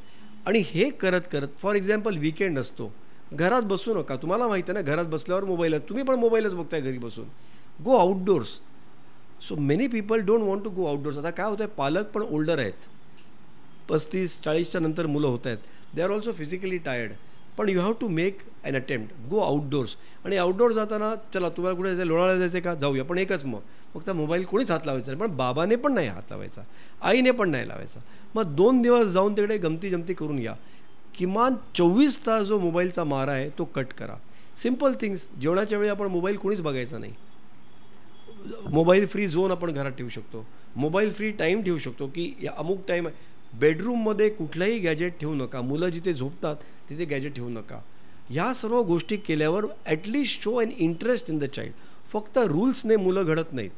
आणि हे करत करत, फॉर एक्झाम्पल वीकेंड असतो, घरात बसू नका. तुम्हाला माहिती आहे ना, घरात बसल्यावर मोबाईलच, तुम्ही पण मोबाईलच बघताय घरी बसून. Go outdoors. So many people don't want to go outdoors. आता काय होतं आहे, पालक पण ओल्डर आहेत, 35-40च्या नंतर मुलं होत आहेत, they are also physically tired. पण you have to make an attempt, go outdoors. आणि आउटडोर जाताना चला तुम्हाला कुठे जायचं, लोणावळ्याला जायचं का, जाऊया, पण एकच मग फक्त मोबाईल कोणीच हात लावायचा नाही. पण बाबाने पण नाही हात लावायचा, आईने पण नाही लावायचा. मग 2 दिवस जाऊन तिकडे गमती करून या. किमान 24 तास जो मोबाईलचा मारा आहे तो कट करा. Simple things. जेवणाच्या वेळी आपण मोबाईल कोणीच बघायचा नाही. मोबाईल फ्री झोन आपण घरात ठेवू शकतो, मोबाईल फ्री टाईम ठेवू शकतो की या अमुक टाईम आहे. बेडरूममध्ये कुठलंही गॅजेट ठेवू नका, मुलं जिथे झोपतात तिथे गॅजेट ठेवू नका. ह्या सर्व गोष्टी केल्यावर at least show an interest in the child. फक्त रूल्सने मुलं घडत नाहीत,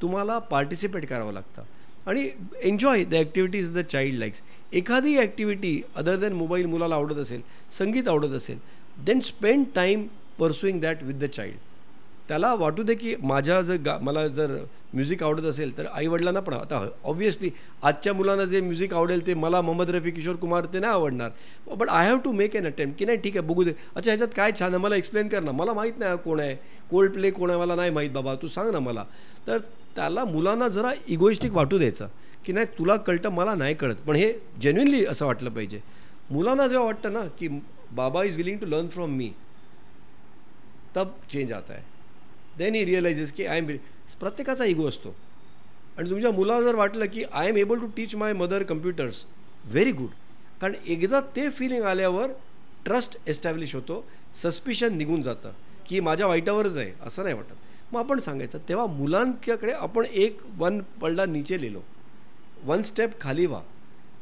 तुम्हाला पार्टिसिपेट करावं लागतं. आणि enjoy the activities the child likes. एखादी ॲक्टिव्हिटी अदर दॅन मोबाईल मुलाला आवडत असेल, संगीत आवडत असेल, then spend time pursuing that with the child. त्याला वाटू दे की मला जर म्युझिक आवडत असेल तर आईवडिलांना पण. आता ऑब्व्हियसली आजच्या मुलांना जे म्युझिक आवडेल ते मला मोहम्मद रफी, किशोर कुमार ते नाही आवडणार. But I have to make an attempt की नाही ठीक आहे बघू दे, अच्छा ह्याच्यात काय छान आहे मला एक्सप्लेन कर ना, मला माहीत नाही कोण आहे, कोल्ड प्ले कोण आहे मला नाही माहीत बाबा, तू सांग ना मला. तर त्याला मुलांना जरा इगोइस्टिक वाटू द्यायचं की नाही तुला कळतं मला नाही कळत, पण हे जेन्युइनली असं वाटलं पाहिजे. मुलांना जेव्हा वाटतं ना की बाबा is willing to learn from me, तब चेंज आता है. देन ही रिअलाइजेस की आय एम. प्रत्येकाचा इगो असतो. आणि तुमच्या मुलाला जर वाटलं की I am able to teach my mother computers, very good. कारण एकदा ते फिलिंग आल्यावर ट्रस्ट एस्टॅब्लिश होतो, सस्पिशन निघून जातं की माझ्या वाईटावरच आहे असं नाही वाटत. मग आपण सांगायचं तेव्हा मुलांकडे आपण 1 पडला नीचे लिहिलो, 1 स्टेप खाली व्हा.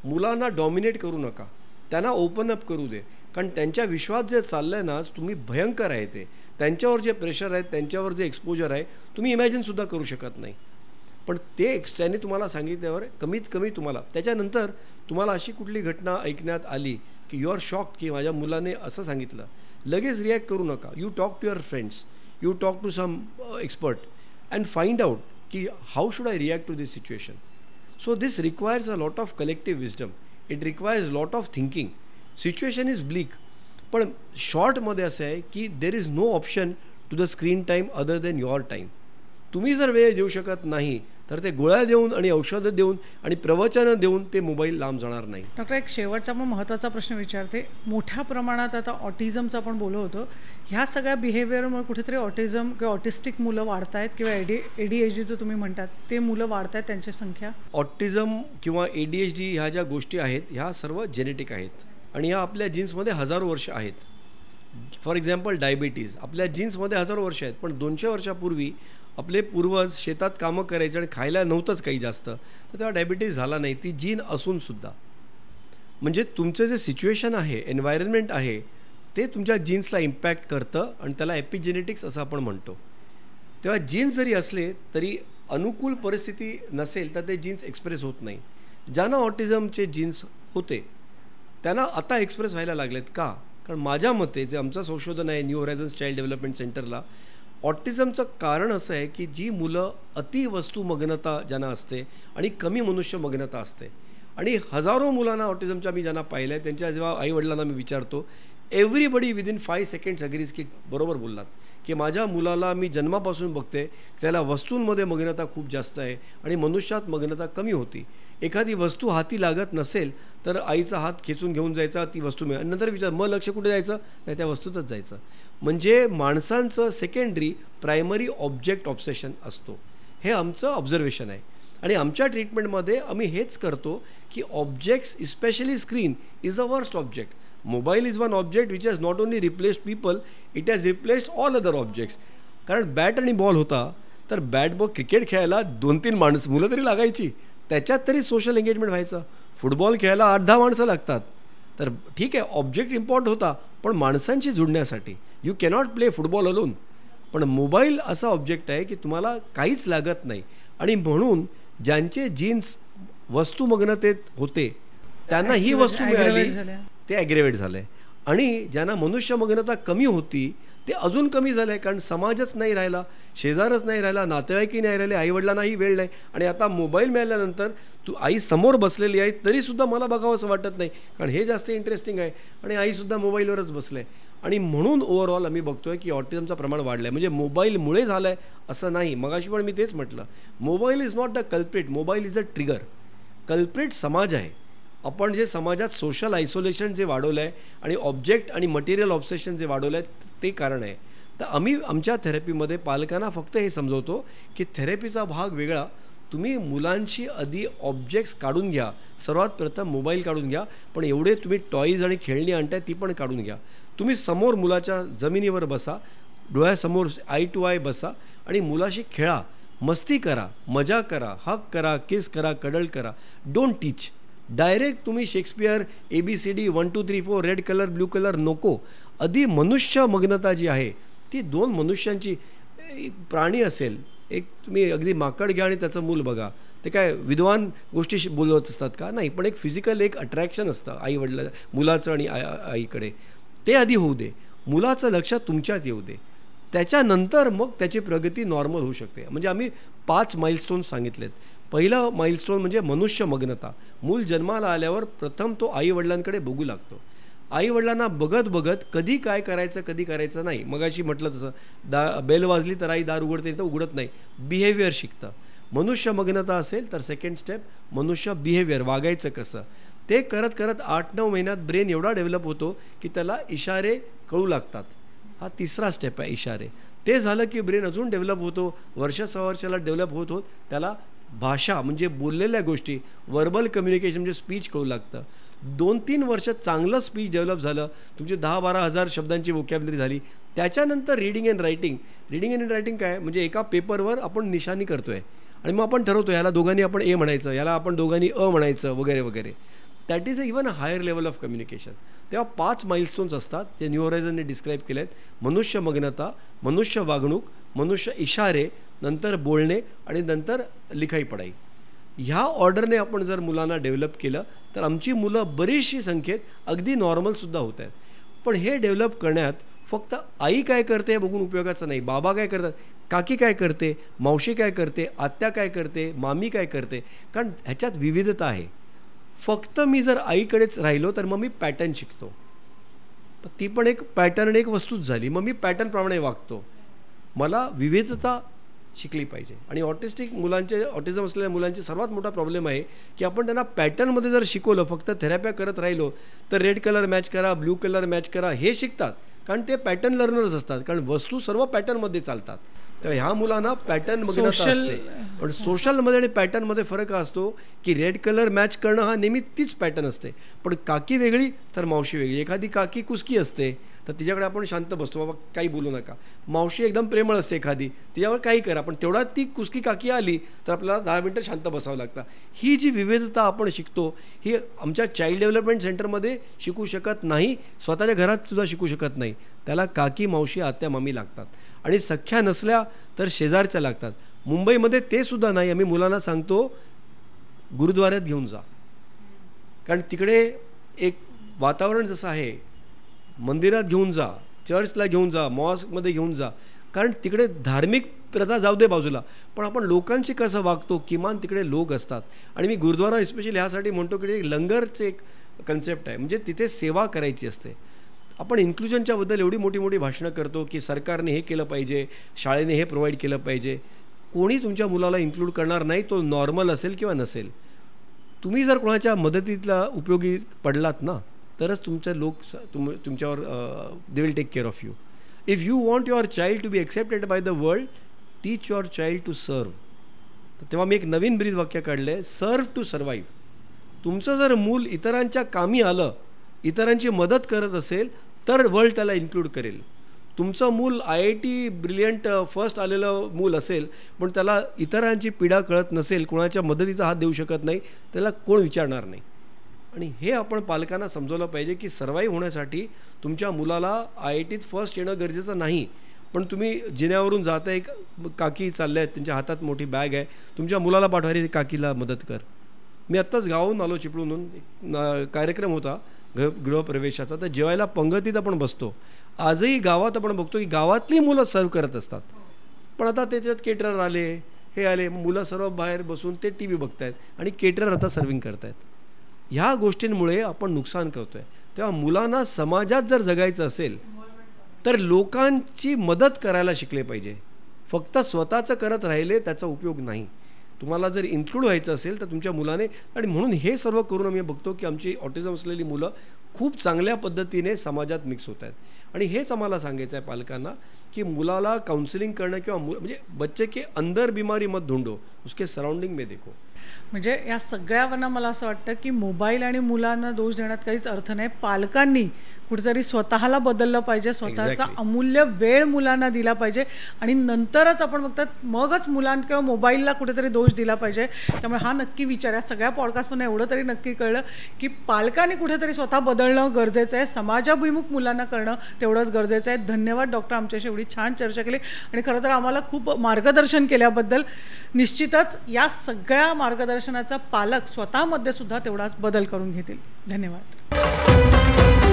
मुलांना डॉमिनेट करू नका, त्यांना ओपन अप करू दे. कारण त्यांच्या विश्वात जे चाललं आहे ना तुम्ही भयंकर आहे. ते त्यांच्यावर जे प्रेशर आहे, त्यांच्यावर जे एक्सपोजर आहे तुम्ही इमॅजिनसुद्धा करू शकत नाही. पण त्यांनी तुम्हाला सांगितल्यावर कमीत कमी तुम्हाला त्याच्यानंतर तुम्हाला अशी कुठली घटना ऐकण्यात आली की यू आर शॉक की माझ्या मुलाने असं सांगितलं, लगेच रिॲक्ट करू नका. You talk to your friends, you talk to some expert and find out की how should I react to this situation. So this requires a lot of collective wisdom, it requires lot of thinking. Situation is bleak, पण शॉर्टमध्ये असं आहे की there is no option to the screen time other than your time. तुम्ही जर वेळ देऊ शकत नाही तर ते गोळ्या देऊन आणि औषधं देऊन आणि प्रवचनं देऊन ते मोबाईल लांब जाणार नाही. डॉक्टर, एक शेवटचा पण महत्त्वाचा प्रश्न विचारते. मोठ्या प्रमाणात आता ऑटिझमचं आपण बोलत होतो, ह्या सगळ्या बिहेवियरमुळे कुठेतरी ऑटिझम किंवा ऑटिस्टिक मुलं वाढत आहेत किंवा ADHD तुम्ही म्हणतात ते मुलं वाढत आहेत, त्यांची संख्या. ऑटिझम किंवा ADHD ह्या ज्या गोष्टी आहेत ह्या सर्व जेनेटिक आहेत आणि ह्या आपल्या जीन्समध्ये हजारो वर्ष आहेत. फॉर एक्झाम्पल डायबिटीज आपल्या जीन्समध्ये हजारो वर्ष आहेत, पण 200 वर्षापूर्वी आपले पूर्वज शेतात कामं करायचे आणि खायला नव्हतंच काही जास्त, तर तेव्हा डायबिटीज झाला नाही, ती जीन असूनसुद्धा. म्हणजे तुमचं जे सिच्युएशन आहे, एन्व्हायरमेंट आहे, ते तुमच्या जीन्सला इम्पॅक्ट करतं आणि त्याला एपिजेनेटिक्स असं आपण म्हणतो. तेव्हा जीन्स जरी असले तरी अनुकूल परिस्थिती नसेल तर ते जीन्स एक्सप्रेस होत नाही. ज्यांना ऑटिझमचे जीन्स होते त्यांना आता एक्सप्रेस व्हायला लागलेत का? कारण माझ्या मते जे आमचं संशोधन आहे न्यू होरायझन्स चाइल्ड डेव्हलपमेंट सेंटरला, ऑटिझमचं कारण असं आहे की जी मुलं अतिवस्तुमग्नता ज्यांना असते आणि कमी मनुष्यमग्नता असते, आणि हजारो मुलांना ऑटिझमच्या मी ज्यांना पाहिलं आहे त्यांच्या जेव्हा आईवडिलांना मी विचारतो, एव्हरीबडी विदिन 5 सेकंड्स अग्रीज की बरोबर बोललात की माझ्या मुलाला मी जन्मापासून बघते त्याला वस्तूंमध्ये मग्नता खूप जास्त आहे आणि मनुष्यात मग्नता कमी होती. एखादी वस्तू हाती लागत नसेल तर आईचा हात खेचून घेऊन जायचा, ती वस्तू मिळाली, नंतर विचार मग लक्ष कुठे जायचं, नाही त्या वस्तूतच जायचं. म्हणजे माणसांचं सेकंडरी प्रायमरी ऑब्जेक्ट ऑब्सेशन असतो. हे आमचं ऑब्झर्वेशन आहे आणि आमच्या ट्रीटमेंटमध्ये आम्ही हेच करतो की objects especially screen is a worst object. Mobile is one object which has not only replaced people, it has replaced all other objects. कारण बॅट आणि बॉल होता तर बॅट बॉल क्रिकेट खेळायला 2-3 मुलं तरी लागायची, त्याच्यात तरी सोशल एंगेजमेंट व्हायचं. फुटबॉल खेळायला 8-10 माणसं लागतात. तर ठीक आहे ऑब्जेक्ट इम्पॉर्टंट होता पण माणसांशी जुळण्यासाठी. You cannot play football alone. पण मोबाईल असा ऑब्जेक्ट आहे की तुम्हाला काहीच लागत नाही आणि म्हणून ज्यांचे जीन्स वस्तुमग्नतेत होते त्यांना ही वस्तू मिळाली, ते ॲग्रेवेट झालं आहे. आणि ज्यांना मनुष्यमग्नता कमी होती ते अजून कमी झालं आहे, कारण समाजच नाही राहिला, शेजारच नाही राहिला, नातेवाईकही नाही राहिले, आईवडिलांनाही वेळ नाही. आणि आता मोबाईल मिळाल्यानंतर तू आई समोर बसलेली आहे तरीसुद्धा मला बघावं असं वाटत नाही, कारण हे जास्त इंटरेस्टिंग आहे आणि आईसुद्धा मोबाईलवरच बसलं आहे. आणि म्हणून ओव्हरऑल आम्ही बघतो आहे की ऑटिझमचं प्रमाण वाढलं आहे. म्हणजे मोबाईलमुळे झालं आहे असं नाही. मगाशी पण मी तेच म्हटलं, mobile is not the culprit, mobile is a trigger. Culprit समाज आहे. आपण जे समाजात सोशल आयसोलेशन जे वाढवलं आहे आणि ऑब्जेक्ट आणि मटेरियल ऑब्सेशन जे वाढवलं आहे ते कारण आहे. तर आम्ही आमच्या थेरपीमध्ये पालकांना फक्त हे समजवतो की थेरपीचा भाग वेगळा, तुम्ही मुलांशी आधी ऑब्जेक्ट्स काढून घ्या, सर्वात प्रथम मोबाईल काढून घ्या, पण एवढे तुम्ही टॉईज आणि खेळणी आणताय ती पण काढून घ्या. तुम्ही समोर मुलाच्या जमिनीवर बसा, डोळ्यासमोर आय टू आय बसा आणि मुलाशी खेळा, मस्ती करा, मजा करा, हक करा, किस करा, कडल करा. Don't teach. डायरेक्ट तुम्ही Shakespeare ABCD 1 2 3 4 red colour blue colour नको. आधी मनुष्य मग्नता जी आहे ती 2 मनुष्यांची, प्राणी असेल एक, तुम्ही अगदी माकड घ्या आणि त्याचं मूल बघा, ते काय विद्वान गोष्टी बोलत असतात का? नाही, पण एक फिजिकल एक अट्रॅक्शन असतं आईवडिला मुलाचं आणि आईकडे, ते आधी होऊ दे. मुलाचं लक्ष तुमच्यात येऊ दे, त्याच्यानंतर मग त्याची प्रगती नॉर्मल होऊ शकते. म्हणजे आम्ही 5 माइलस्टोन्स सांगितलेत. पहिलं माइलस्टोन म्हणजे मनुष्यमग्नता. मूल जन्माला आल्यावर प्रथम तो आईवडिलांकडे बघू लागतो. आईवडिलांना बघत बघत कधी काय करायचं कधी करायचं नाही. मगाशी म्हटलं तसं बेल वाजली तर आई दार उघडते तर उघडत नाही, बिहेवियर शिकतं. मनुष्यमग्नता असेल तर सेकंड स्टेप मनुष्य बिहेवियर, वागायचं कसं, ते करत करत 8-9 महिन्यात ब्रेन एवढा डेव्हलप होतो की त्याला इशारे कळू लागतात. हा तिसरा स्टेप आहे, इशारे. ते झालं की ब्रेन अजून डेव्हलप होतो, वर्ष 6 वर्षाला डेव्हलप होत होत त्याला भाषा म्हणजे बोललेल्या गोष्टी, वर्बल कम्युनिकेशन म्हणजे स्पीच कळू लागतं. 2-3 वर्ष चांगलं स्पीच डेव्हलप झालं, तुमची 10-12 हजार शब्दांची वोकॅब्युलरी झाली. त्याच्यानंतर reading and writing. Reading and writing काय म्हणजे एका पेपरवर आपण निशाणी करतो आहे आणि मग आपण ठरवतो याला दोघांनी आपण ए म्हणायचं, याला आपण दोघांनी अ म्हणायचं वगैरे वगैरे. That is even a higher level of communication. तेव्हा 5 माइलस्टोन्स असतात जे न्यू होरायझनने डिस्क्राईब केले आहेत. मनुष्यमग्नता, मनुष्य वागणूक, मनुष्य इशारे, नंतर बोलणे आणि नंतर लिखाई पढाई. ह्या ऑर्डरने आपण जर मुलांना डेव्हलप केलं तर आमची मुलं बरीचशी संख्येत अगदी नॉर्मलसुद्धा होत आहेत. पण हे डेव्हलप करण्यात फक्त आई काय करते बघून उपयोगाचं नाही. बाबा काय करतात, काकी काय करते, मावशी काय करते, आत्या काय करते, मामी काय करते, कारण ह्याच्यात विविधता आहे. फक्त मी जर आईकडेच राहिलो तर मग मी पॅटर्न शिकतो, ती पण एक पॅटर्न एक वस्तूच झाली, मग मी पॅटर्नप्रमाणे वागतो. मला विविधता शिकली पाहिजे. आणि ऑटिस्टिक मुलांचे, ऑटिझम असलेल्या मुलांची सर्वात मोठा प्रॉब्लेम आहे की आपण त्यांना पॅटर्नमध्ये जर शिकवलं, फक्त थेरप्या करत राहिलो तर रेड कलर मॅच करा, ब्ल्यू कलर मॅच करा हे शिकतात, कारण ते पॅटर्न लर्नर्स असतात, कारण वस्तू सर्व पॅटर्नमध्ये चालतात. तर ह्या मुलांना पॅटर्न बघणं असते. पण सोशलमध्ये आणि पॅटर्नमध्ये फरक असतो की रेड कलर मॅच करणं हा नेहमी तीच पॅटर्न असते, पण काकी वेगळी तर मावशी वेगळी. एखादी काकी कुसकी असते तर तिच्याकडे आपण शांत बसतो, बाबा काही बोलू नका. मावशी एकदम प्रेमळ असते एखादी, तिच्यावर काही करा, पण तेवढा ती कुसकी काकी आली तर आपल्याला 10 मिनटं शांत बसावं लागतं. ही जी विविधता आपण शिकतो ही आमच्या चाइल्ड डेव्हलपमेंट सेंटरमध्ये शिकू शकत नाही, स्वतःच्या घरात सुद्धा शिकू शकत नाही. त्याला काकी, मावशी, आत्या, मामी लागतात आणि सख्या नसल्या तर शेजारच्या लागतात. मुंबईमध्ये ते सुद्धा नाही. आम्ही मुलांना सांगतो गुरुद्वाऱ्यात घेऊन जा, कारण तिकडे एक वातावरण जसं आहे, मंदिरात घेऊन जा, चर्चला घेऊन जा, मॉस्कमध्ये घेऊन जा, कारण तिकडे धार्मिक प्रथा जाऊ दे बाजूला, पण आपण लोकांशी कसं वागतो, किमान तिकडे लोक असतात. आणि मी गुरुद्वारा स्पेशली ह्यासाठी म्हणतो की लंगरचे एक कन्सेप्ट आहे, म्हणजे तिथे सेवा करायची असते. आपण इन्क्लुजनच्या बद्दल एवढी मोठी मोठी भाषणं करतो की सरकारने हे केलं पाहिजे, शाळेने हे प्रोव्हाइड केलं पाहिजे. कोणी तुमच्या मुलाला इन्क्लूड करणार नाही, तो नॉर्मल असेल किंवा नसेल. तुम्ही जर कोणाच्या मदतीला उपयोगी पडलात ना, तरच तुमचे लोक तुमच्यावर they will take care of you. If you want your child to be accepted by the world, teach your child to serve. तर तेव्हा मी एक नवीन ब्रीद वाक्य काढलं आहे, सर्व टू सर्वाईव्ह. तुमचं जर मूल इतरांच्या कामी आलं, इतरांची मदत करत असेल, तर वर्ल्ड त्याला इन्क्लूड करेल. तुमचं मूल IIT ब्रिलियंट फर्स्ट आलेलं मूल असेल, पण त्याला इतरांची पीडा कळत नसेल, कोणाच्या मदतीचा हात देऊ शकत नाही, त्याला कोण विचारणार नाही. आणि हे आपण पालकांना समजवलं पाहिजे की सर्वाईव्ह होण्यासाठी तुमच्या मुलाला IITत फर्स्ट येणं गरजेचं नाही, पण तुम्ही जिन्यावरून जाता, एक काकी चालल्या आहेत, त्यांच्या हातात मोठी बॅग आहे, तुमच्या मुलाला पाठवायला काकीला मदत कर. मी आत्ताच गावाहून आलो, चिपळूणहून. एक कार्यक्रम होता गृहप्रवेशाचा, तर जेवायला पंगतीत आपण बसतो. आजही गावात आपण बघतो की गावातली मुलं सर्व करत असतात, पण आता त्याच्यात केटरर आले, हे आले, मुलं सर्व बाहेर बसून ते TV बघत आहेत आणि केटरर आता सर्विंग करत आहेत. ह्या गोष्टींमुळे आपण नुकसान करतो आहे. तेव्हा मुलांना समाजात जर जगायचं असेल तर लोकांची मदत करायला शिकले पाहिजे. फक्त स्वतःचं करत राहिले त्याचा उपयोग नाही. तुम्हाला जर इन्क्लूड व्हायचं असेल तर तुमच्या मुलाने, आणि म्हणून हे सर्व करून आम्ही बघतो की आमची ऑटिझम असलेली मुलं खूप चांगल्या पद्धतीने समाजात मिक्स होत आहेत. आणि हेच आम्हाला सांगायचं आहे पालकांना की मुलाला काउन्सिलिंग करणं किंवा म्हणजे बच्चे के अंदर बीमारी मत ढूंढो, उसके सराउंडिंग में देखो. म्हणजे या सगळ्यावरनं मला असं वाटतं की मोबाईल आणि मुलांना दोष देण्यात काहीच अर्थ नाही. पालकांनी कुठेतरी स्वतःला बदललं पाहिजे, स्वतःचा अमूल्य वेळ मुलांना दिला पाहिजे, आणि नंतरच आपण बघतात मगच मुलांना किंवा मोबाईलला कुठेतरी दोष दिला पाहिजे. त्यामुळे हा नक्की विचार, या सगळ्या पॉडकास्टमध्ये एवढं तरी नक्की कळलं की पालकांनी कुठेतरी स्वतः बदलणं गरजेचं आहे, समाजाभिमुख मुलांना करणं तेवढंच गरजेचं आहे. धन्यवाद डॉक्टर, आमच्याशी एवढी छान चर्चा केली आणि खरं तर आम्हाला खूप मार्गदर्शन केल्याबद्दल. निश्चितच या सगळ्या मार्गदर्शनाचा पालक स्वतःमध्ये सुद्धा तेवढाच बदल करून घेतील. धन्यवाद.